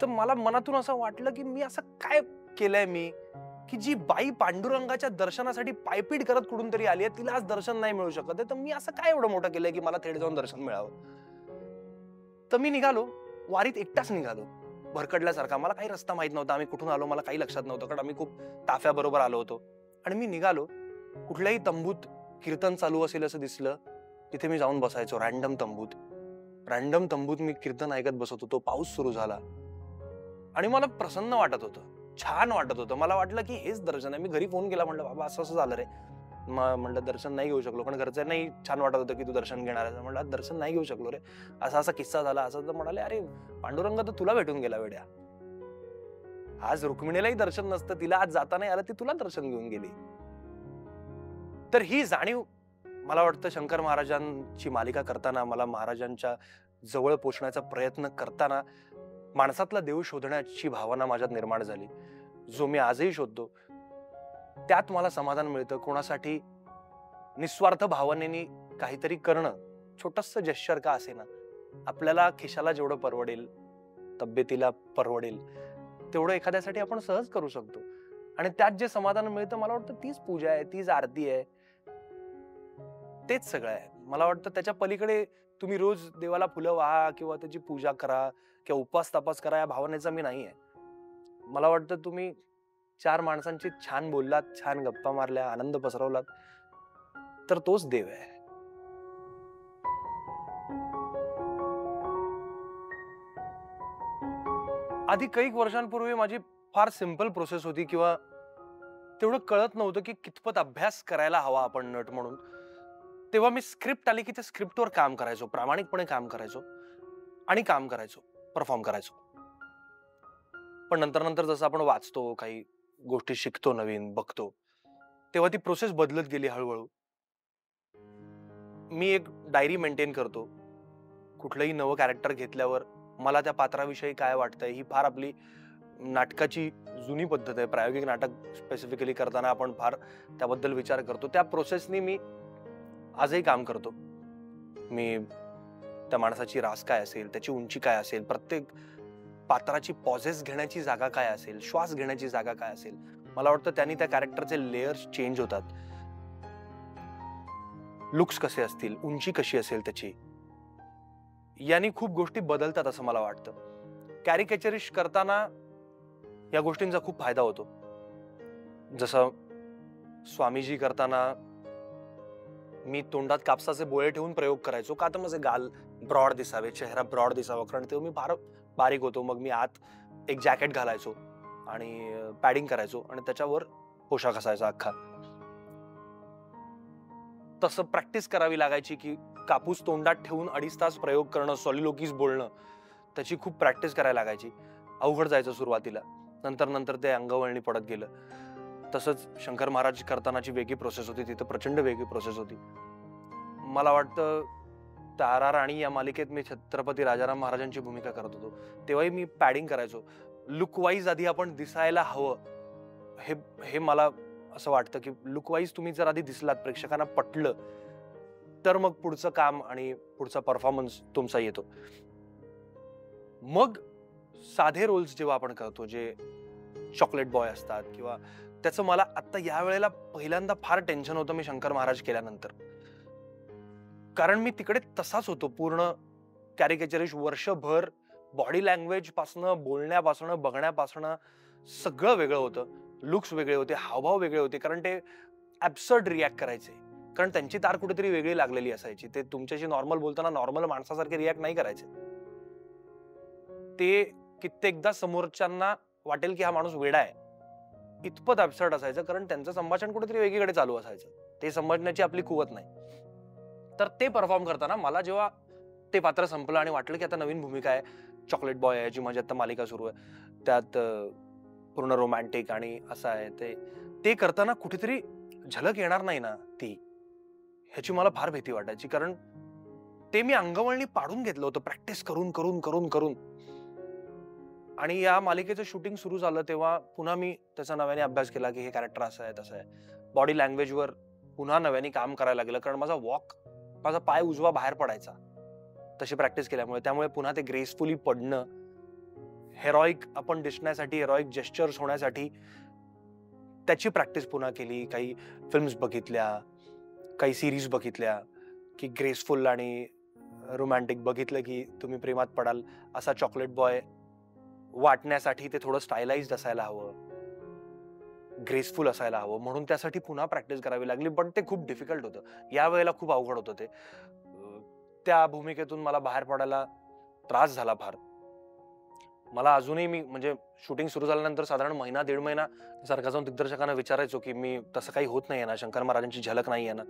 तर मला मनातून असं वाटलं की मी असं काय केलंय मी की जी बाई पांडुरंगाच्या दर्शनासाठी पायपीट करत कुठून तरी आली आहे, तिला आज दर्शन नाही मिळू शकत आहे. तर मी असं काय एवढं मोठं केलंय की मला थेट जाऊन दर्शन मिळावं. तर मी निघालो, वारीत एकटाच निघालो भरकडल्यासारखा. मला काही रस्ता माहित नव्हता, आम्ही कुठून आलो मला काही लक्षात नव्हतं, कारण आम्ही खूप ताफ्याबरोबर आलो होतो. आणि मी निघालो. कुठल्याही तंबूत कीर्तन चालू असेल असं दिसलं तिथे मी जाऊन बसायचो. रॅन्डम तंबूत मी कीर्तन ऐकत बसत होतो. पाऊस सुरू झाला आणि मला प्रसन्न वाटत होतं, छान वाटत होतं. मला वाटलं की हेच दर्शन आहे. मी घरी फोन केला, म्हटलं बाबा असं असं झालं रे. म्हटलं दर्शन नाही घेऊ शकलो, पण घरच्यांनाही छान वाटत होतं की तू दर्शन घेणार आहे. म्हटलं दर्शन नाही घेऊ शकलो रे, असा असा किस्सा झाला. असं तर म्हणाले अरे पांडुरंग तर तुला भेटून गेला वेड्या. आज रुक्मिणीलाही दर्शन नसतं, तिला आज जाता नाही आलं, ती तुला दर्शन घेऊन गेली. तर ही जाणीव मला वाटतं शंकर महाराजांची मालिका करताना, मला महाराजांच्या जवळ पोचण्याचा प्रयत्न करताना माणसातला देव शोधण्याची भावना माझ्यात निर्माण झाली, जो मी आजही शोधतो. त्यात मला समाधान मिळतं. कोणासाठी निस्वार्थ भावनेने काहीतरी करणं, छोटंसं जेस्चर का असेना, आपल्याला खिशाला जेवढं परवडेल, तब्येतीला परवडेल तेवढं एखाद्यासाठी आपण सहज करू शकतो. आणि त्यात जे समाधान मिळतं मला वाटतं तीच पूजा आहे, तीच आरती आहे, तेच सगळं आहे. मला वाटतं त्याच्या पलीकडे तुम्ही रोज देवाला फुलं वाहा किंवा त्याची पूजा करा किंवा उपवास तपास करा, या भावनेचा मी नाहीये. मला वाटतं तुम्ही 4 माणसांची छान बोललात, छान गप्पा मारल्या, आनंद पसरवलात, तर तोच देव आहे. आधी काही वर्षांपूर्वी माझी फार सिंपल प्रोसेस होती, किंवा तेवढं कळत नव्हतं की कितपत अभ्यास करायला हवा आपण नट म्हणून. तेव्हा मी स्क्रिप्ट आली की त्या स्क्रिप्टवर काम करायचो, प्रामाणिकपणे काम करायचो आणि काम करायचो, परफॉर्म करायचो. पण नंतर नंतर जसं आपण वाचतो, काही गोष्टी शिकतो, नवीन बघतो, तेव्हा ती प्रोसेस बदलत गेली हळूहळू. मी एक डायरी मेंटेन करतो. कुठलंही नवं कॅरेक्टर घेतल्यावर मला त्या पात्राविषयी काय वाटतंय, ही फार आपली नाटकाची जुनी पद्धत आहे. प्रायोगिक नाटक स्पेसिफिकली करताना आपण फार त्याबद्दल विचार करतो. त्या प्रोसेसनी मी आजही काम करतो. मी त्या माणसाची रास काय असेल, त्याची उंची काय असेल, प्रत्येक पात्राची पॉझेस घेण्याची जागा काय असेल, श्वास घेण्याची जागा काय असेल, मला वाटतं त्यांनी त्या कॅरेक्टरचे लेयर्स चेंज होतात. लुक्स कसे असतील, उंची कशी असेल त्याची, यांनी खूप गोष्टी बदलतात असं मला वाटतं. कॅरिकेचरिश करताना या गोष्टींचा खूप फायदा होतो. जसं स्वामीजी करताना मी तोंडात कापसाचे बोळे ठेवून प्रयोग करायचो, का तर माझे गाल ब्रॉड दिसावे, चेहरा ब्रॉड दिसावा, कारण तेव्हा मी फार बारीक होतो. मग मी आत एक जॅकेट घालायचो आणि पॅडिंग करायचो आणि त्याच्यावर पोशाख असायचा अख्खा. तसं प्रॅक्टिस करावी लागायची की कापूस तोंडात ठेवून 2.5 तास प्रयोग करणं, सॉलिलोक्वीज बोलणं, त्याची खूप प्रॅक्टिस करायला लागायची. अवघड जायचं सुरुवातीला. नंतर नंतर ते अंगवळणी पडत गेलं. तसंच शंकर महाराज करतानाची वेगळी प्रोसेस होती, तिथं प्रचंड वेगळी प्रोसेस होती. मला वाटतं तारा राणी या मालिकेत मी छत्रपती राजाराम महाराजांची भूमिका करत होतो. तेव्हाही मी पॅडिंग करायचो. लुक वाईज आधी आपण दिसायला हवं, हे हे मला असं वाटतं की लुक वाईज तुम्ही जर आधी दिसलात, प्रेक्षकांना पटलं, तर मग पुढचं काम आणि पुढचा परफॉर्मन्स तुमचा येतो. मग साधे रोल्स जेव्हा आपण करतो, जे चॉकलेट बॉय असतात किंवा त्याचं मला आता या वेळेला पहिल्यांदा फार टेन्शन होतं मी शंकर महाराज केल्यानंतर. कारण मी तिकडे तसाच होतो पूर्ण कॅरिकेचरिश. वर्षभर बॉडी लँग्वेज पासनं, बोलण्यापासनं, बघण्यापासनं सगळं वेगळं होतं. लुक्स वेगळे होते, हावभाव वेगळे होते, कारण ते ॲब्सर्ड रिॲक्ट करायचे. कारण त्यांची तार कुठेतरी वेगळी लागलेली असायची. ते तुमच्याशी नॉर्मल बोलताना नॉर्मल माणसासारखे रिॲक्ट नाही करायचे. ते कित्येकदा समोरच्यांना वाटेल की हा माणूस वेडा आहे, इतपत ॲब्सर्ड असायचं. कारण त्यांचं संभाषण कुठेतरी वेगळीकडे चालू असायचं. ते समजण्याची आपली कुवत नाही. तर ते परफॉर्म करताना मला जेव्हा ते पात्र संपलं आणि वाटलं की आता नवीन भूमिका आहे, चॉकलेट बॉय आहे, जी माझी आता मालिका सुरू आहे, त्यात पूर्ण रोमॅन्टिक आणि असं आहे, ते करताना कुठेतरी झलक येणार नाही ना ती, ह्याची मला फार भीती वाटायची. कारण ते मी अंगवळणी पाडून घेतलं होतं प्रॅक्टिस करून करून करून करून. आणि या मालिकेचं शूटिंग सुरू झालं तेव्हा पुन्हा मी त्याचा नव्याने अभ्यास केला की हे कॅरेक्टर असं आहे तसं आहे. बॉडी लँग्वेजवर पुन्हा नव्याने काम करायला लागलं, कारण माझा पाय उजवा बाहेर पडायचा तशी प्रॅक्टिस केल्यामुळे. त्यामुळे पुन्हा ते ग्रेसफुली पडणं, हेरोइक आपण दिसण्यासाठी, हेरोइक जेस्चर्स होण्यासाठी त्याची प्रॅक्टिस पुन्हा केली. काही फिल्म्स बघितल्या, काही सिरीज बघितल्या की ग्रेसफुल आणि रोमॅन्टिक बघितलं की तुम्ही प्रेमात पडाल असा चॉकलेट बॉय वाटण्यासाठी ते थोडं स्टायलाइज्ड असायला हवं, ग्रेसफुल असायला हवं. म्हणून त्यासाठी पुन्हा प्रॅक्टिस करावी लागली. पण ते खूप डिफिकल्ट होतं. या वेळेला खूप अवघड होतं ते. त्या भूमिकेतून मला बाहेर पडायला त्रास झाला फार. मला अजूनही मी म्हणजे शूटिंग सुरू झाल्यानंतर साधारण महिना, 1.5 महिना सारखा जाऊन दिग्दर्शकांना विचारायचो की मी तसं काही होत नाहीये ना, शंकर महाराजांची झलक नाहीये ना.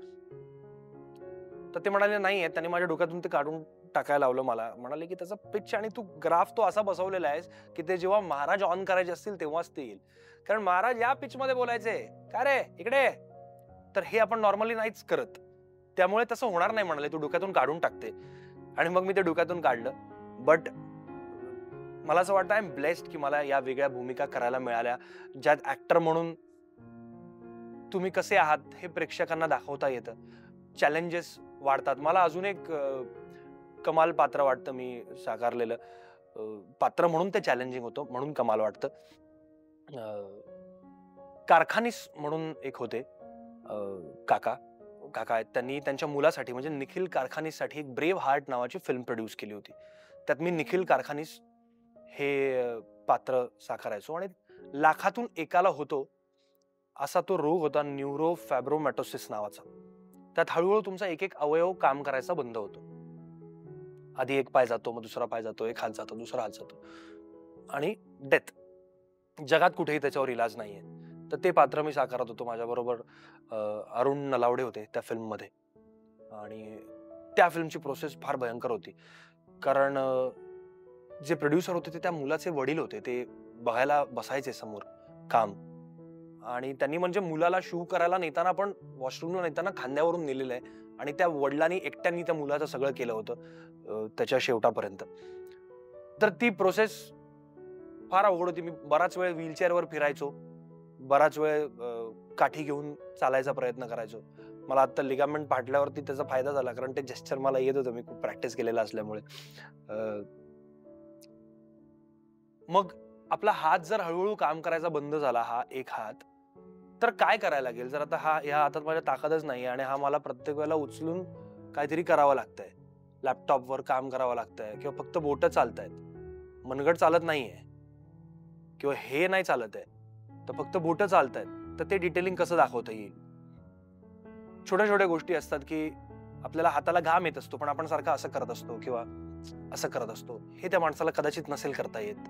तर ते म्हणाले नाहीये. त्यांनी माझ्या डोक्यातून ते काढून टाकायला लावलं मला. म्हणाले की त्याचा पिच आणि तू ग्राफ तो असा बसवलेला आहेस की ते जेव्हा महाराज ऑन करायचे असतील तेव्हाच ते येईल. कारण महाराज या पिच मध्ये बोलायचे, का रे इकडे, तर हे आपण नॉर्मली नाहीच करत. त्यामुळे तसं होणार नाही म्हणाले, तू डोक्यातून काढून टाकते. आणि मग मी ते डोक्यातून काढलं. बट मला असं वाटतं आय एम ब्लेस्ड की मला या वेगळ्या भूमिका करायला मिळाल्या, ज्यात ऍक्टर म्हणून तुम्ही कसे आहात हे प्रेक्षकांना दाखवता येतं. चॅलेंजेस वाढतात. मला अजून एक कमाल पात्र वाटतं मी साकारलेलं. पात्र म्हणून ते चॅलेंजिंग होतं, म्हणून कमाल वाटतं. कारखानीस म्हणून एक होते काका आहेत. त्यांनी त्यांच्या मुलासाठी म्हणजे निखिल कारखानीससाठी एक ब्रेव्ह हार्ट नावाची फिल्म प्रोड्यूस केली होती. त्यात मी निखिल कारखानीस हे पात्र साकारायचो आणि लाखातून एकाला होतो असा तो रोग होता, न्यूरोफॅब्रोमॅटोसिस नावाचा. त्यात हळूहळू तुमचा एक अवयव काम करायचा बंद होतो. आधी एक पाय जातो, मग दुसरा पाय जातो, एक हात जातो, दुसरा हात जातो आणि डेथ. जगात कुठेही त्याच्यावर इलाज नाहीये. तर ते पात्र मी साकारत होतो. माझ्याबरोबर अरुण नलावडे होते त्या फिल्ममध्ये. आणि त्या फिल्मची प्रोसेस फार भयंकर होती. कारण जे प्रोड्युसर होते ते त्या मुलाचे वडील होते. ते बघायला बसायचे समोर काम. आणि त्यांनी म्हणजे मुलाला शू करायला नेताना पण वॉशरूमला नेताना खांद्यावरून नेलेलं आहे. आणि त्या वडिलांनी एकट्याने त्या मुलाचं सगळं केलं होतं त्याच्या शेवटापर्यंत. तर ती प्रोसेस फार अवघड होती. मी बराच वेळ व्हीलचेअरवर फिरायचो, बराच वेळ काठी घेऊन चालायचा प्रयत्न करायचो. मला आता लिगामेंट फाटल्यावरती त्याचा फायदा झाला, कारण ते जेस्चर मला येत होतं, मी खूप प्रॅक्टिस केलेला असल्यामुळे. मग आपला हात जर हळूहळू काम करायचा बंद झाला, हा एक हात, तर काय करायला लागेल? जर आता या हातात माझ्या ताकदच नाही आणि हा मला प्रत्येक वेळेला उचलून काहीतरी करावं लागतंय, लॅपटॉपवर काम करावं लागतंय किंवा फक्त बोटं चालतायत, मनगट चालत नाहीये किंवा हे नाही चालत आहे, तर फक्त बोटं चालतायत, तर ते डिटेलिंग कसं दाखवता येईल? छोट्या छोट्या गोष्टी असतात की आपल्याला हाताला घाम येत असतो पण आपण सारखं असं करत असतो किंवा असं करत असतो, हे त्या माणसाला कदाचित नसेल करता येत.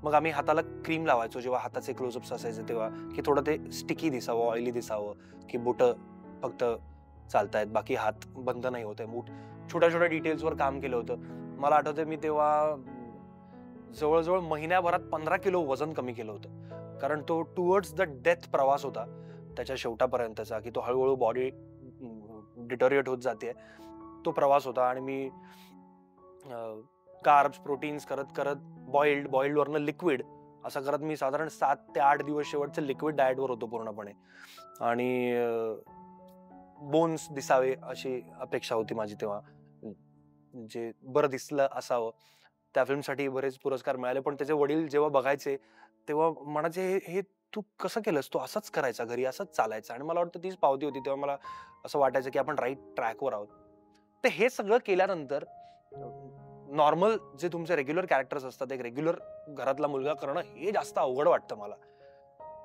मग आम्ही हाताला क्रीम लावायचो जेव्हा हाताचे क्लोजअप्स असायचे तेव्हा, की थोडं ते स्टिकी दिसावं, ऑइली दिसावं, की बोटं फक्त चालतायत, बाकी हात बंद नाही होत आहे. छोट्या छोट्या डिटेल्सवर काम केलं होतं. मला आठवतंय मी तेव्हा जवळजवळ महिन्याभरात 15 किलो वजन कमी केलं होतं. कारण तो टुवर्ड्स द डेथ प्रवास होता त्याच्या शेवटापर्यंतचा, की तो हळूहळू बॉडी डिटोरिएट होत जाते. तो प्रवास होता आणि मी कार्ब्स, प्रोटीन्स करत करत बॉइल्ड वरनं लिक्विड असं करत मी साधारण 7 ते 8 दिवस शेवटचे लिक्विड डाएटवर होतो पूर्णपणे. आणि बोन्स दिसावे अशी अपेक्षा होती माझी तेव्हा, जे बरं दिसलं असावं. त्या फिल्मसाठी बरेच पुरस्कार मिळाले, पण त्याचे वडील जेव्हा बघायचे तेव्हा म्हणायचे, हे हे तू कसं केलंस? तू असंच करायचा घरी, असंच चालायचं. आणि मला वाटतं तीच पावती होती. तेव्हा मला असं वाटायचं की आपण राईट ट्रॅकवर आहोत. तर हे सगळं केल्यानंतर नॉर्मल जे तुमचे रेग्युलर कॅरेक्टर्स असतात, एक रेग्युलर घरातला मुलगा करणं हे जास्त अवघड वाटतं मला.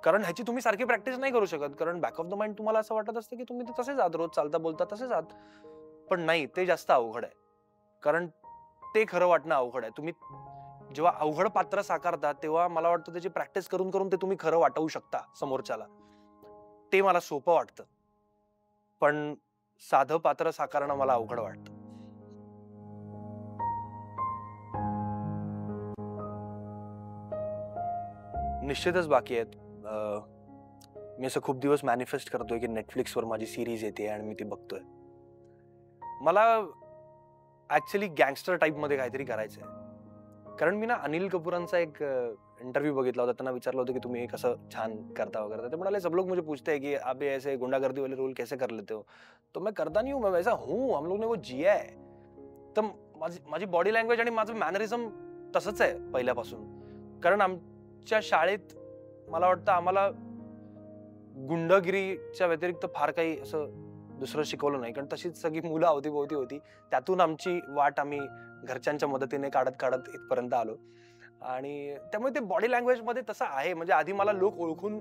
कारण ह्याची तुम्ही सारखी प्रॅक्टिस नाही करू शकत. कारण बॅक ऑफ द माइंड तुम्हाला असं वाटत असतं की तुम्ही तसेच आहात, रोज चालता बोलता तसेच आहात. पण नाही, ते जास्त अवघड आहे. कारण ते खरं वाटणं अवघड आहे. तुम्ही जेव्हा अवघड पात्र साकारता तेव्हा मला वाटतं त्याची प्रॅक्टिस करून करून ते तुम्ही खरं वाटवू शकता समोरच्याला. ते मला सोपं वाटतं. पण साधं पात्र साकारणं मला अवघड वाटतं. निश्चितच बाकी आहेत. मी असं खूप दिवस मॅनिफेस्ट करतोय की नेटफ्लिक्सवर माझी सिरीज येते आणि मी ती बघतोय. मला ऍक्च्युअली गँगस्टर टाईप मध्ये काहीतरी करायचंय. कारण मी ना अनिल कपूरांचा एक इंटरव्यू बघितला होता. त्यांना विचारलं होतं की तुम्ही हे कसं छान करता वगैरे. ते म्हणाले, सब लोग मुझे पूछते हैं कि आप ये ऐसे गुंडागर्दी वाले रोल कैसे कर लेते हो. तो मैं करता नहीं हूँ, मैं वैसा हूँ, हम लोग ने वो जिया है. तर माझी बॉडी लँग्वेज आणि माझं मॅनरिझम तसंच आहे पहिल्यापासून. कारण आमच्या शाळेत मला वाटतं आम्हाला गुंडगिरीच्या व्यतिरिक्त फार काही असं दुसरं शिकवलं नाही. कारण तशीच सगळी मुलं अवतीभोवती होती. त्यातून आमची वाट आम्ही घरच्यांच्या मदतीने काढत काढत इथपर्यंत आलो. आणि त्यामुळे ते बॉडी लँग्वेज मध्ये तसं आहे. म्हणजे आधी मला लोक ओळखून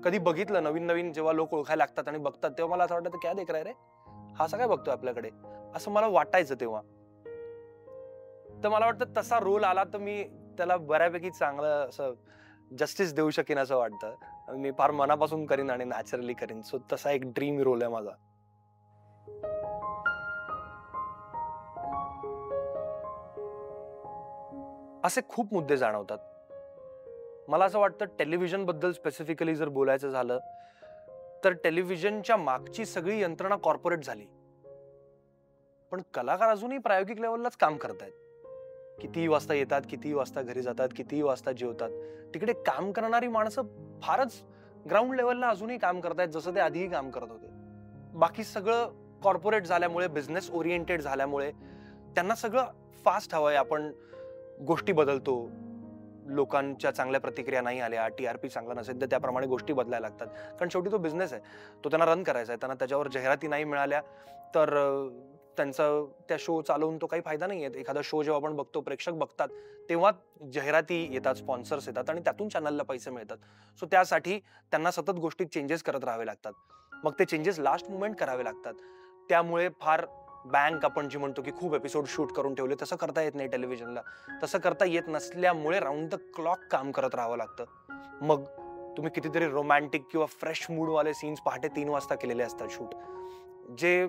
कधी बघितलं, नवीन नवीन जेव्हा लोक ओळखायला लागतात आणि बघतात तेव्हा मला असं वाटतं, क्या देख रहा है रे, हा असं काय बघतोय आपल्याकडे, असं मला वाटायचं तेव्हा. तर मला वाटतं तसा रोल आला तर मी त्याला बऱ्यापैकी चांगलं असं जस्टिस देऊ शकेन असं वाटतं. मी फार मनापासून करीन आणि नॅचरली करीन. सो तसा एक ड्रीम रोल आहे माझा. असे खूप मुद्दे जाणवतात. मला असं वाटतं टेलिव्हिजन बद्दल स्पेसिफिकली जर बोलायचं झालं तर टेलिव्हिजनच्या मागची सगळी यंत्रणा कॉर्पोरेट झाली. पण कलाकार अजूनही प्रायोगिक लेवललाच काम करतायत. कितीही वाजता येतात, कितीही वाजता घरी जातात, कितीही वाजता जेवतात. तिकडे काम करणारी माणसं फारच ग्राउंड लेवलला अजूनही काम करतायत जसं ते आधीही काम करत होते. बाकी सगळं कॉर्पोरेट झाल्यामुळे, बिझनेस ओरिएंटेड झाल्यामुळे त्यांना सगळं फास्ट हवंय. आपण गोष्टी बदलतो, लोकांच्या चांगल्या प्रतिक्रिया नाही आल्या, टीआरपी चांगला नसेल तर त्याप्रमाणे गोष्टी बदलायला लागतात. कारण शेवटी तो बिझनेस आहे, तो त्यांना रन करायचा आहे. त्यांना त्याच्यावर जाहिराती नाही मिळाल्या तर त्यांचा त्या शो चालवून तो काही फायदा नाही आहे. एखादा शो जेव्हा आपण बघतो, प्रेक्षक बघतात, तेव्हा जाहिराती येतात, स्पॉन्सर्स येतात आणि त्यातून चॅनलला पैसे मिळतात. सो त्यासाठी त्यांना सतत गोष्टीत चेंजेस करत राहावे लागतात. मग ते चेंजेस लास्ट मोमेंट करावे लागतात. त्यामुळे फार बँक आपण जी म्हणतो की खूप एपिसोड शूट करून ठेवले, तसं करता येत नाही टेलिव्हिजनला. तसं करता येत नसल्यामुळे राऊंड द क्लॉक काम करत राहावं लागतं. मग तुम्ही कितीतरी रोमॅन्टिक किंवा फ्रेश मूडवाले सीन्स पहाटे 3 वाजता केलेले असतात शूट, जे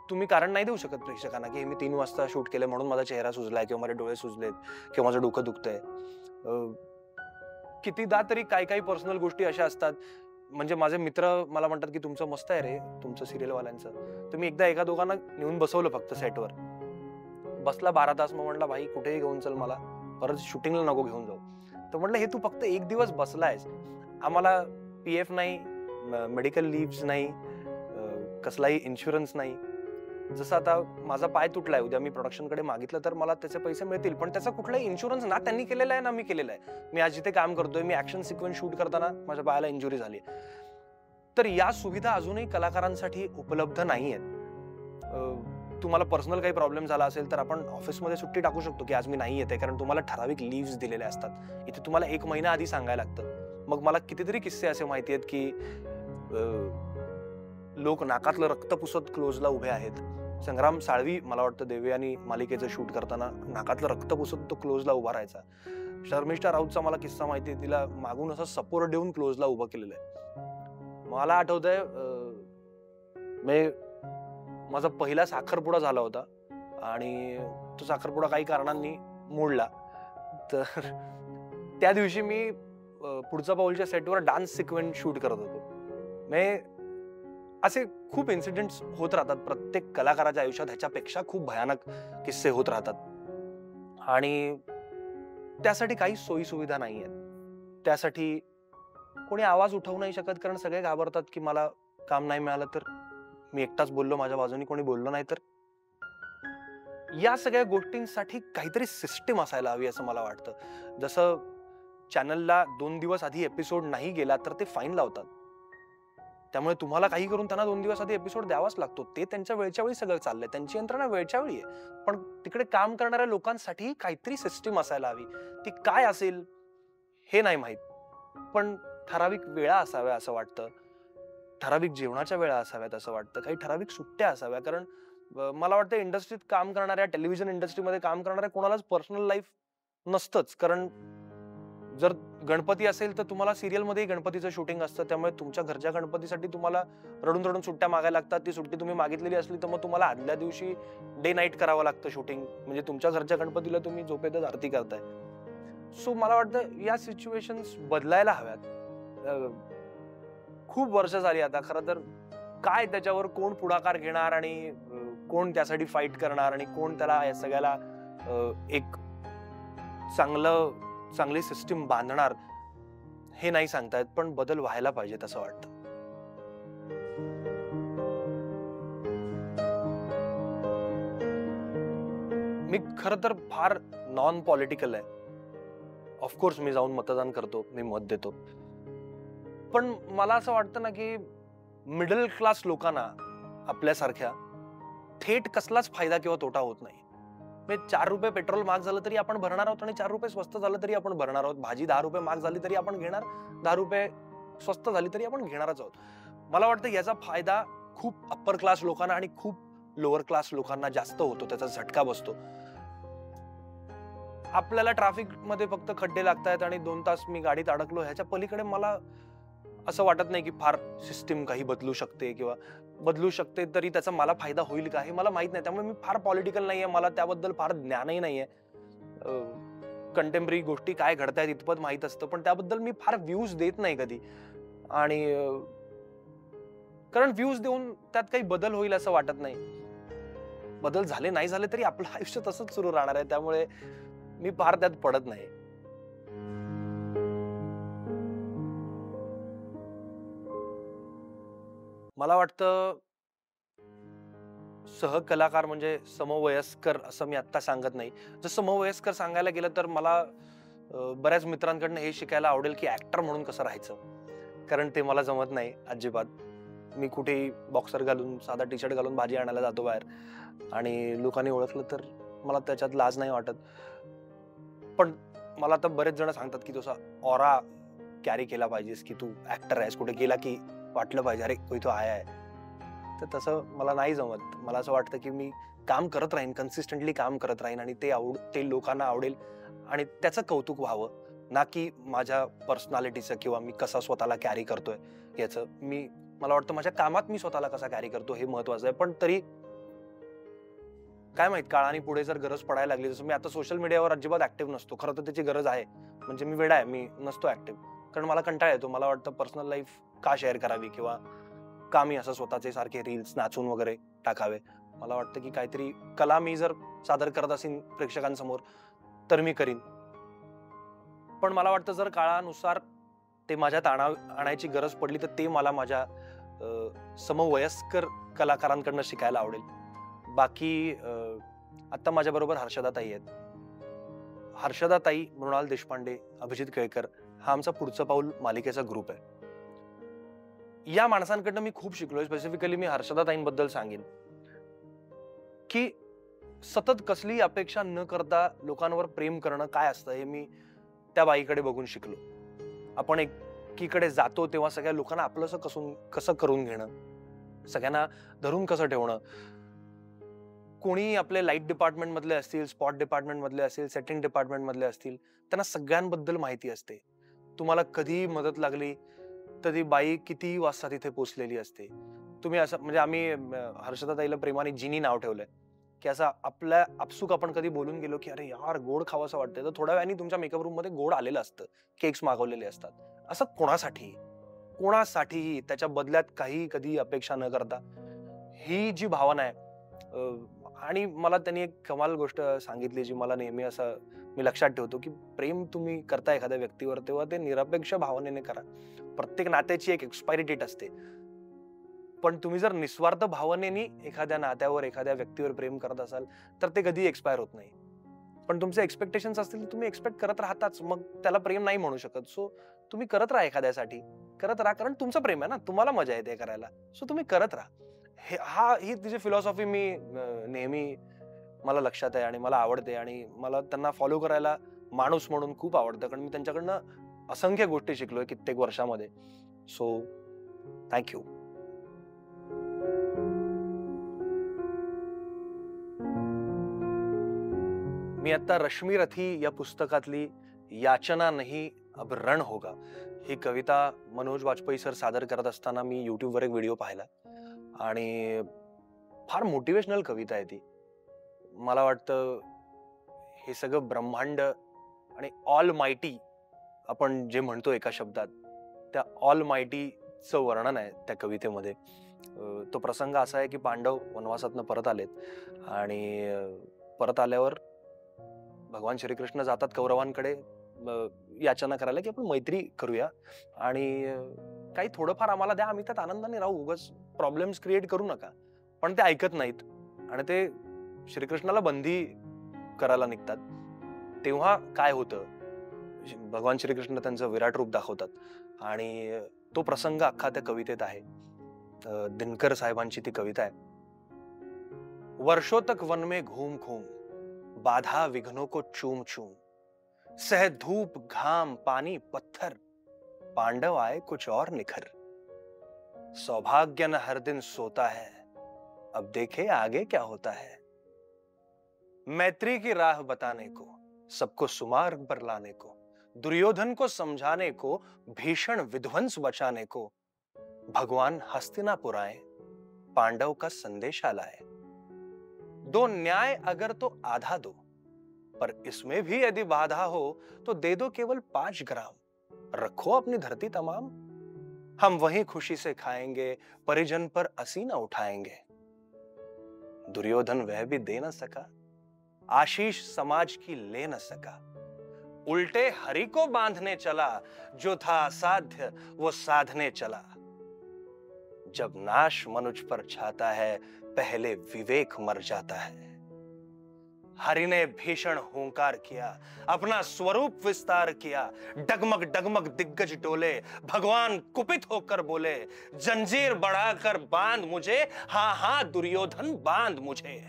तुम्ही कारण नाही देऊ शकत प्रेक्षकांना की मी 3 वाजता शूट केलं म्हणून माझा चेहरा सुजलाय किंवा माझे डोळे सुजलेत किंवा माझं डोकं दुखतंय. कितीदा तरी काही काही पर्सनल गोष्टी अशा असतात. म्हणजे माझे मित्र मला म्हणतात की तुमचं मस्त आहे रे, तुमचं सिरियलवाल्यांचं. तर मी एकदा एका दोघांना नेऊन बसवलं फक्त सेटवर. बसला 12 तास. मग म्हटलं, भाई कुठेही घेऊन चल, मला परत शूटिंगला नको घेऊन जाऊ. तर म्हटलं, हे तू फक्त 1 दिवस बसलायस, आम्हाला पीएफ नाही, मेडिकल लिव्ह नाही, कसलाही इन्शुरन्स नाही. जसं आता माझा पाय तुटलाय, उद्या मी प्रोडक्शनकडे मागितलं तर मला त्याचे पैसे मिळतील, पण त्याचा कुठलाही इन्शुरन्स ना त्यांनी केलेला आहे ना मी केलेला आहे. मी आज जिथे काम करतोय, मी ऍक्शन सिक्वेन्स शूट करताना माझ्या पायाला इंजुरी झाली. तर या सुविधा अजूनही कलाकारांसाठी उपलब्ध नाहीयेत. तुम्हाला पर्सनल काही प्रॉब्लेम झाला असेल तर आपण ऑफिसमध्ये सुट्टी टाकू शकतो की आज मी नाही येते, कारण तुम्हाला ठराविक लिव्ह दिलेले असतात. इथे तुम्हाला 1 महिना आधी सांगायला लागतं. मग मला कितीतरी किस्से असे माहिती आहेत की लोक नाकातलं रक्त पुसत क्लोजला उभे आहेत संग्राम साळवी मला वाटतं देवयानी मालिकेचं शूट करताना नाकातलं रक्त पुसत तो क्लोजला उभा राहायचा. शर्मिष्ठा राऊतचा मला किस्सा माहितीये, तिला मागून असं सपोर्ट देऊन क्लोजला उभं केलेलं आहे. मला आठवतंय मी माझा पहिला साखरपुडा झाला होता आणि तो साखरपुडा काही कारणांनी मोडला. तर त्या दिवशी मी पुढच्या पाऊलच्या सेटवर डान्स सिक्वेन्स शूट करत होतो. मी असे खूप इन्सिडेंट्स होत राहतात प्रत्येक कलाकाराच्या आयुष्यात, ह्याच्यापेक्षा खूप भयानक किस्से होत राहतात. आणि त्यासाठी काही सोयी सुविधा नाही आहेत. त्यासाठी कोणी आवाज उठवू नाही शकत, कारण सगळे घाबरतात की मला काम नाही मिळालं तर, मी एकटाच बोललो, माझ्या बाजूने कोणी बोललो नाही तर. या सगळ्या गोष्टींसाठी काहीतरी सिस्टीम असायला हवी असं मला वाटतं. जसं चॅनलला 2 दिवस आधी एपिसोड नाही गेला तर ते फाईन लावतात. त्यामुळे तुम्हाला काही करून त्यांना 2 दिवस आधी एपिसोड द्यावाच लागतो. ते त्यांच्या वेळच्या वेळी सगळं चाललंय, त्यांची यंत्रणा वेळच्या वेळी आहे. पण तिकडे काम करणाऱ्या लोकांसाठी काहीतरी सिस्टीम असायला हवी. ती काय असेल हे नाही माहित, पण ठराविक वेळा असाव्या असं वाटतं, ठराविक जेवणाच्या वेळा असाव्यात असं वाटतं, काही ठराविक सुट्ट्या असाव्या. कारण मला वाटतं इंडस्ट्रीत काम करणाऱ्या, टेलिव्हिजन इंडस्ट्रीमध्ये काम करणाऱ्या कोणालाच पर्सनल लाईफ नसतंच. कारण जर गणपती असेल तर तुम्हाला सिरियलमध्ये गणपतीचं शूटिंग असतं, त्यामुळे तुमच्या घरच्या गणपतीसाठी तुम्हाला रडून रडून सुट्ट्या मागायला लागतात. ती सुट्टी तुम्ही मागितलेली असली तर मग तुम्हाला आदल्या दिवशी डे नाईट करावं लागतं शूटिंग, म्हणजे तुमच्या घरच्या गणपतीला तुम्ही झोपेतच आरती करताय. सो मला वाटतं या सिच्युएशन्स बदलायला हव्यात. खूप वर्ष झाली आता. खरं तर काय त्याच्यावर कोण पुढाकार घेणार आणि कोण त्यासाठी फाईट करणार आणि कोण त्याला या सगळ्याला एक चांगली सिस्टीम बांधणार हे नाही सांगतायत, पण बदल व्हायला पाहिजेत असं वाटतं. मी खरं तर फार नॉन पॉलिटिकल आहे. ऑफकोर्स मी जाऊन मतदान करतो, मी मत देतो. पण मला असं वाटतं ना की मिडल क्लास लोकांना आपल्यासारख्या थेट कसलाच फायदा किंवा तोटा होत नाही. 4 रुपये पेट्रोल महाग झालं तरी आपण भरणार आहोत आणि 4 रुपये स्वस्त झालं तरी आपण भरणार आहोत. भाजी 10 रुपये महाग झाली तरी आपण घेणार, 10 रुपये स्वस्त झाली तरी आपण घेणारच आहोत. मला वाटतं याचा फायदा खूप अप्पर क्लास लोकांना आणि खूप लोअर क्लास लोकांना जास्त होतो, त्याचा झटका बसतो. आपल्याला ट्रॅफिक मध्ये फक्त खड्डे लागतायत आणि 2 तास मी गाडीत अडकलो, ह्याच्या पलीकडे मला असं वाटत नाही की फार सिस्टीम काही बदलू शकते, किंवा बदलू शकते तरी त्याचा मला फायदा होईल का हे मला माहित नाही. त्यामुळे मी फार पॉलिटिकल नाहीये, मला त्याबद्दल फार ज्ञानही नाहीये. कंटेम्पररी गोष्टी काय घडतायत इतपत माहित असतं, पण त्याबद्दल मी फार व्ह्यूज देत नाही कधी. आणि कारण व्ह्यूज देऊन त्यात काही बदल होईल असं वाटत नाही. बदल झाले नाही झाले तरी आपलं आयुष्य तसंच सुरू राहणार आहे, त्यामुळे मी फार त्यात पडत नाही. मला वाटतं सहकलाकार म्हणजे समवयस्कर असं मी आता सांगत नाही. जर समवयस्कर सांगायला गेलं तर मला बऱ्याच मित्रांकडनं हे शिकायला आवडेल की ऍक्टर म्हणून कसं राहायचं, कारण ते मला जमत नाही अजिबात. मी कुठेही बॉक्सर घालून, साधा टी शर्ट घालून भाजी आणायला जातो बाहेर आणि लोकांनी ओळखलं तर मला त्याच्यात लाज नाही वाटत. पण मला आता बरेच जण सांगतात की तुझा ऑरा कॅरी केला पाहिजेस, की तू ऍक्टर आहेस, कुठे गेला की वाटलं पाहिजे अरे कोई तो आया आहे. तर तसं मला नाही जमत. मला असं वाटतं की मी काम करत राहीन, कन्सिस्टंटली काम करत राहीन आणि ते लोकांना आवडेल आणि त्याचं कौतुक व्हावं, ना की माझ्या पर्सनॅलिटीचं किंवा मी कसा स्वतःला कॅरी करतोय याचं. मला वाटतं माझ्या कामात मी स्वतःला कसा कॅरी करतो हे महत्वाचं आहे. पण तरी काय माहित, काळाने पुढे जर गरज पडायला लागली, जसं मी आता सोशल मीडियावर अजिबात ऍक्टिव्ह नसतो. खरं तर त्याची गरज आहे, म्हणजे मी वेडा आहे, मी नसतो ऍक्टिव्ह, कारण मला कंटाळा येतो. मला वाटतं पर्सनल लाईफ का शेअर करावी, किंवा का मी असं स्वतःचे सारखे रील्स नाचून वगैरे टाकावे. मला वाटतं की काहीतरी कला मी जर सादर करत असेल प्रेक्षकांसमोर तर मी करीन. पण मला वाटतं जर काळानुसार ते माझ्यात आणायची गरज पडली तर ते मला माझ्या समवयस्कर कलाकारांकडनं शिकायला आवडेल. बाकी आता माझ्या बरोबर हर्षदाताई आहेत. हर्षदाताई, मृणाल देशपांडे, अभिजित केळकर हा आमचा पुढचं पाऊल मालिकेचा ग्रुप आहे. या माणसांकडनं मी खूप शिकलोय. स्पेसिफिकली मी हर्षदाताईंबद्दल सांगेन की सतत कसली अपेक्षा न करता लोकांवर प्रेम करणं काय असतं हे मी त्या बाईकडे बघून शिकलो. आपण एकीकडे जातो तेव्हा सगळ्या लोकांना आपलंसं कसं करून घेणं, सगळ्यांना धरून कसं ठेवणं, कोणी आपले लाईट डिपार्टमेंट मधले असतील, स्पॉट डिपार्टमेंट मधले असतील, सेटिंग डिपार्टमेंट मधले असतील, त्यांना सगळ्यांबद्दल माहिती असते. तुम्हाला कधी मदत लागली तर ती बाई किती वाजता तिथे पोहोचलेली असते. तुम्ही असं म्हणजे आम्ही हर्षदा ताईला प्रेमाने जिनी नाव ठेवलंय, की असं आपल्या आपसूक आपण कधी बोलून गेलो, की "अरे यार, गोड खावंसं वाटतंय." तर थोड्या वेळाने तुमच्या मेकअप रूममध्ये गोड आलेलं असतं. केक्स मागवलेले असतात. असं कोणासाठी? कोणासाठीही त्याच्या बदल्यात काही कधी अपेक्षा न करता. ही जी भावना आहे आणि मला त्यांनी एक कमाल गोष्ट सांगितली, जी मला नेहमी असं मी लक्षात ठेवतो, की प्रेम तुम्ही करता एखाद्या व्यक्तीवर तेव्हा ते निरपेक्ष भावनेने करा. प्रत्येक नात्याची एक एक्सपायरी डेट असते. पण तुम्ही जर निस्वार्थ भावनेने एखाद्या नात्यावर, एखाद्या व्यक्तीवर प्रेम करत असाल, तर ते कधी एक्सपायर होत नाही. पण तुमचे एक्सपेक्टेशन्स असतील तर तुम्ही एक्सपेक्ट करत राहताच. मग त्याला प्रेम नाही म्हणू शकत. सो तुम्ही करत राहा एखाद्यासाठी. करत राहा, कारण तुमचं प्रेम आहे ना, तुम्हाला मजा येते करायला. सो तुम्ही करत राहा. ही तिची फिलॉसॉफी मी नेहमी मला लक्षात आहे आणि मला आवडते आणि मला त्यांना फॉलो करायला माणूस म्हणून खूप आवडतं, कारण मी त्यांच्याकडनं असंख्य गोष्टी शिकलोय कित्येक वर्षामध्ये. So thank you. मी आता रश्मी रथी या पुस्तकातली याचना नहीं अब रण होगा ही कविता मनोज वाजपेयी सर सादर करत असताना मी युट्यूबवर एक व्हिडिओ पाहिला आणि फार मोटिवेशनल कविता आहे ती. मला वाटतं हे सगळं ब्रह्मांड आणि ऑल मायटी आपण जे म्हणतो एका शब्दात, त्या ऑल मायटीचं वर्णन आहे त्या कवितेमध्ये. तो प्रसंग असा आहे की पांडव वनवासातनं परत आलेत आणि परत आल्यावर भगवान श्रीकृष्ण जातात कौरवांकडे याचना करायला, की आपण मैत्री करूया आणि काही थोडंफार आम्हाला द्या, आम्ही त्यात आनंदाने राहू, उगाच प्रॉब्लेम्स क्रिएट करू नका. पण ते ऐकत नाहीत आणि ते श्रीकृष्णाला बंदी करायला निघतात. तेव्हा काय होतं, भगवान श्रीकृष्ण त्यांचं विराट रूप दाखवतात आणि तो प्रसंग अख्खा त्या कवितेत आहे. दिनकर साहेबांची ती कविता आहे. वर्षों तक वन में घूम घूम बाधा विघ्नों को चूम चूम सह धूप घाम पानी पत्थर पांडव आए कुछ और निखर सौभाग्य न हर दिन सोता है अब देखे आगे क्या होता है मैत्री की राह बताने को सबको सुमार्ग पर लाने को दुर्योधन को समझाने को भीषण विध्वंस बचाने को भगवान हस्तिनापुर आए पांडव का संदेशा लाए दो न्याय अगर तो आधा दो पर इसमें भी यदि बाधा हो तो दे दो केवल 5 ग्राम रखो अपनी धरती तमाम हम वहीं खुशी से खाएंगे परिजन पर असीना उठाएंगे दुर्योधन वह भी दे न सका आशीष समाज की ले न सका उल्टे हरि को बांधने चला जो था असाध्य वो साधने चला जब नाश मनुज पर छाता है पहले विवेक मर जाता है हरि ने भीषण हुंकार किया अपना स्वरूप विस्तार किया डगमग डगमग दिग्गज डोले भगवान कुपित होकर बोले जंजीर बढ़ाकर बांध मुझे हाँ हाँ दुर्योधन बांध मुझे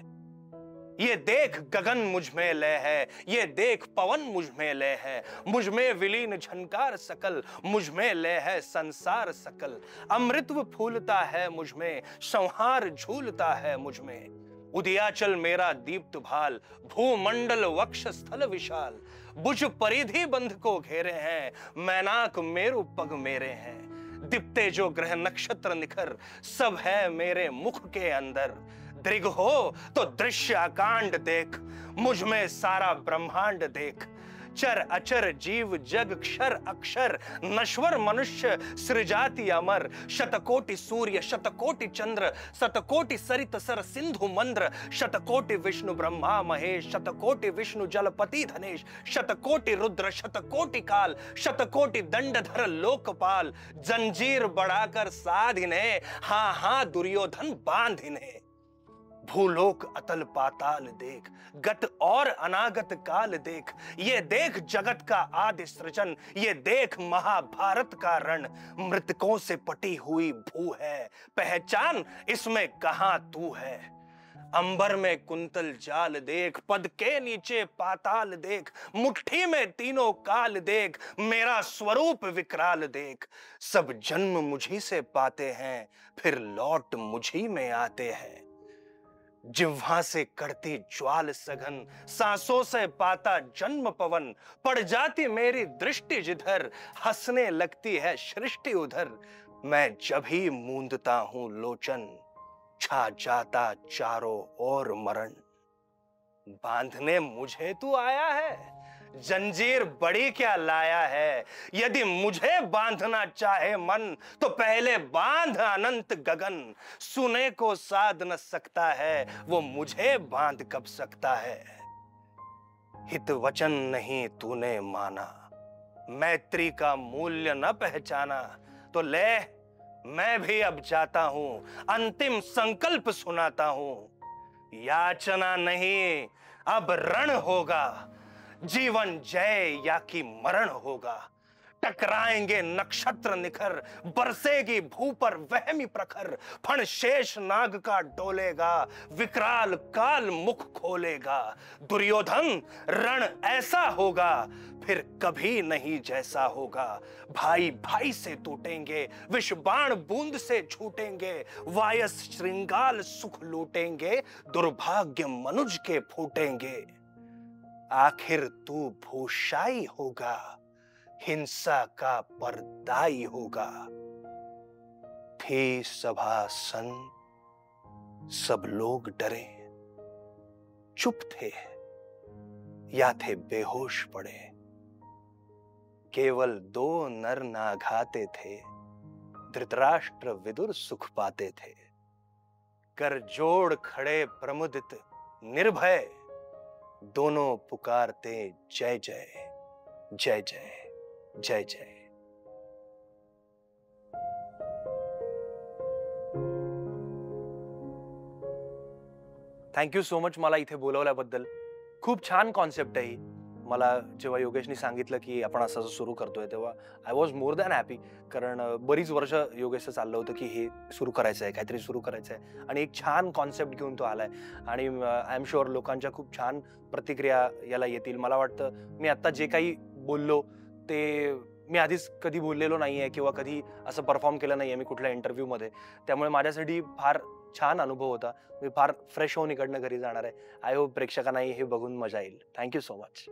ये देख गगन मुझ में लय है ये देख पवन मुझ में लय है मुझ में विलीन झनकार सकल मुझ में लय है संसार सकल अमृतव फूलता है मुझ में संहार झूलता है मुझ में उदयाचल मेरा दीप्त भाल भूमंडल वक्ष स्थल विशाल बुझ परिधि बंध को घेरे हैं मैनाक मेरु पग मेरे हैं दीप्ते जो ग्रह नक्षत्र निखर सब है मेरे मुख के अंदर दृग हो तो दृश्य आकांड देख मुझ में सारा ब्रह्मांड देख चर अचर जीव जग क्षर अक्षर नश्वर मनुष्य सृजाति अमर शतकोटि सूर्य शतकोटि चंद्र शतकोटि सरित सर सिंधु मंद्र शतकोटि विष्णु ब्रह्मा महेश शतकोटि विष्णु जलपति धनेश शतकोटि रुद्र शतकोटि काल शतकोटि दंडधर लोकपाल जंजीर बढ़ाकर साधिने हाँ हाँ दुर्योधन बांधिने भूलोक अतल पाताल देख गत और अनागत काल देख ये देख जगत का आदि सृजन ये देख महाभारत का रण मृतकों से पटी हुई भू है पहचान इसमें कहां तू है अंबर में कुंतल जाल देख पद के नीचे पाताल देख मुट्ठी में तीनों काल देख मेरा स्वरूप विकराल देख सब जन्म मुझी से पाते हैं फिर लौट मुझी में आते हैं जिह्वा से करती ज्वाल सघन, सांसों से पाता जन्म पवन, पड़ जाती मेरी दृष्टि जिधर, हंसने लगती है सृष्टि उधर। मैं जब ही मूंदता हूं लोचन, छा जाता चारों ओर मरण। बांधने मुझे तू आया है, जंजीर बड़ी क्या लाया है। यदि मुझे बांधना चाहे मन, तो पहले बांध अनंत गगन। सुने को साध न सकता है, वो मुझे बांध कब सकता है। हित वचन नहीं तूने माना, मैत्री का मूल्य न पहचाना, तो ले मैं भी अब जाता हूं, अंतिम संकल्प सुनाता हूं। याचना नहीं अब रण होगा, जीवन जय या कि मरण होगा। टकराएंगे नक्षत्र निखर, बरसेगी भू पर वहमी प्रखर। फण शेष नाग का डोलेगा, विकराल काल मुख खोलेगा। दुर्योधन रण ऐसा होगा, फिर कभी नहीं जैसा होगा। भाई भाई से टूटेंगे, विष बाण बूंद से छूटेंगे। वायस श्रृंगाल सुख लूटेंगे, दुर्भाग्य मनुज के फूटेंगे। आखिर तू भूषाई होगा, हिंसा का परदाई होगा। थी सभा सन, सब लोग डरे, चुप थे या थे बेहोश पड़े। केवल दो नर नाघाते थे, धृतराष्ट्र विदुर सुख पाते थे। कर जोड़ खड़े प्रमुदित निर्भय, दोनों पुकारते जय जय जय जय जय जय। थँक्यू सो मच मला इथे बोलवल्याबद्दल. खूप छान कॉन्सेप्ट आहे ही. मला जेव्हा योगेशनी सांगितलं की आपण असं सुरू करतोय, तेव्हा I was more than happy. कारण बरीच वर्ष योगेशचं चाललं होतं की हे सुरू करायचं आहे, काहीतरी सुरू करायचं आहे, आणि एक छान कॉन्सेप्ट घेऊन तो आलाय. आणि आय एम शुअर लोकांच्या खूप छान प्रतिक्रिया याला येतील. मला वाटतं मी आता जे काही बोललो ते मी आधीच कधी बोललेलो नाहीये किंवा कधी असं परफॉर्म केलं नाहीये मी कुठल्या इंटरव्ह्यूमध्ये. त्यामुळे माझ्यासाठी फार छान अनुभव होता. मी फार फ्रेश होऊन इकडनं घरी जाणार आहे. आय होप प्रेक्षकांनाही हे बघून मजा येईल. Thank you so much.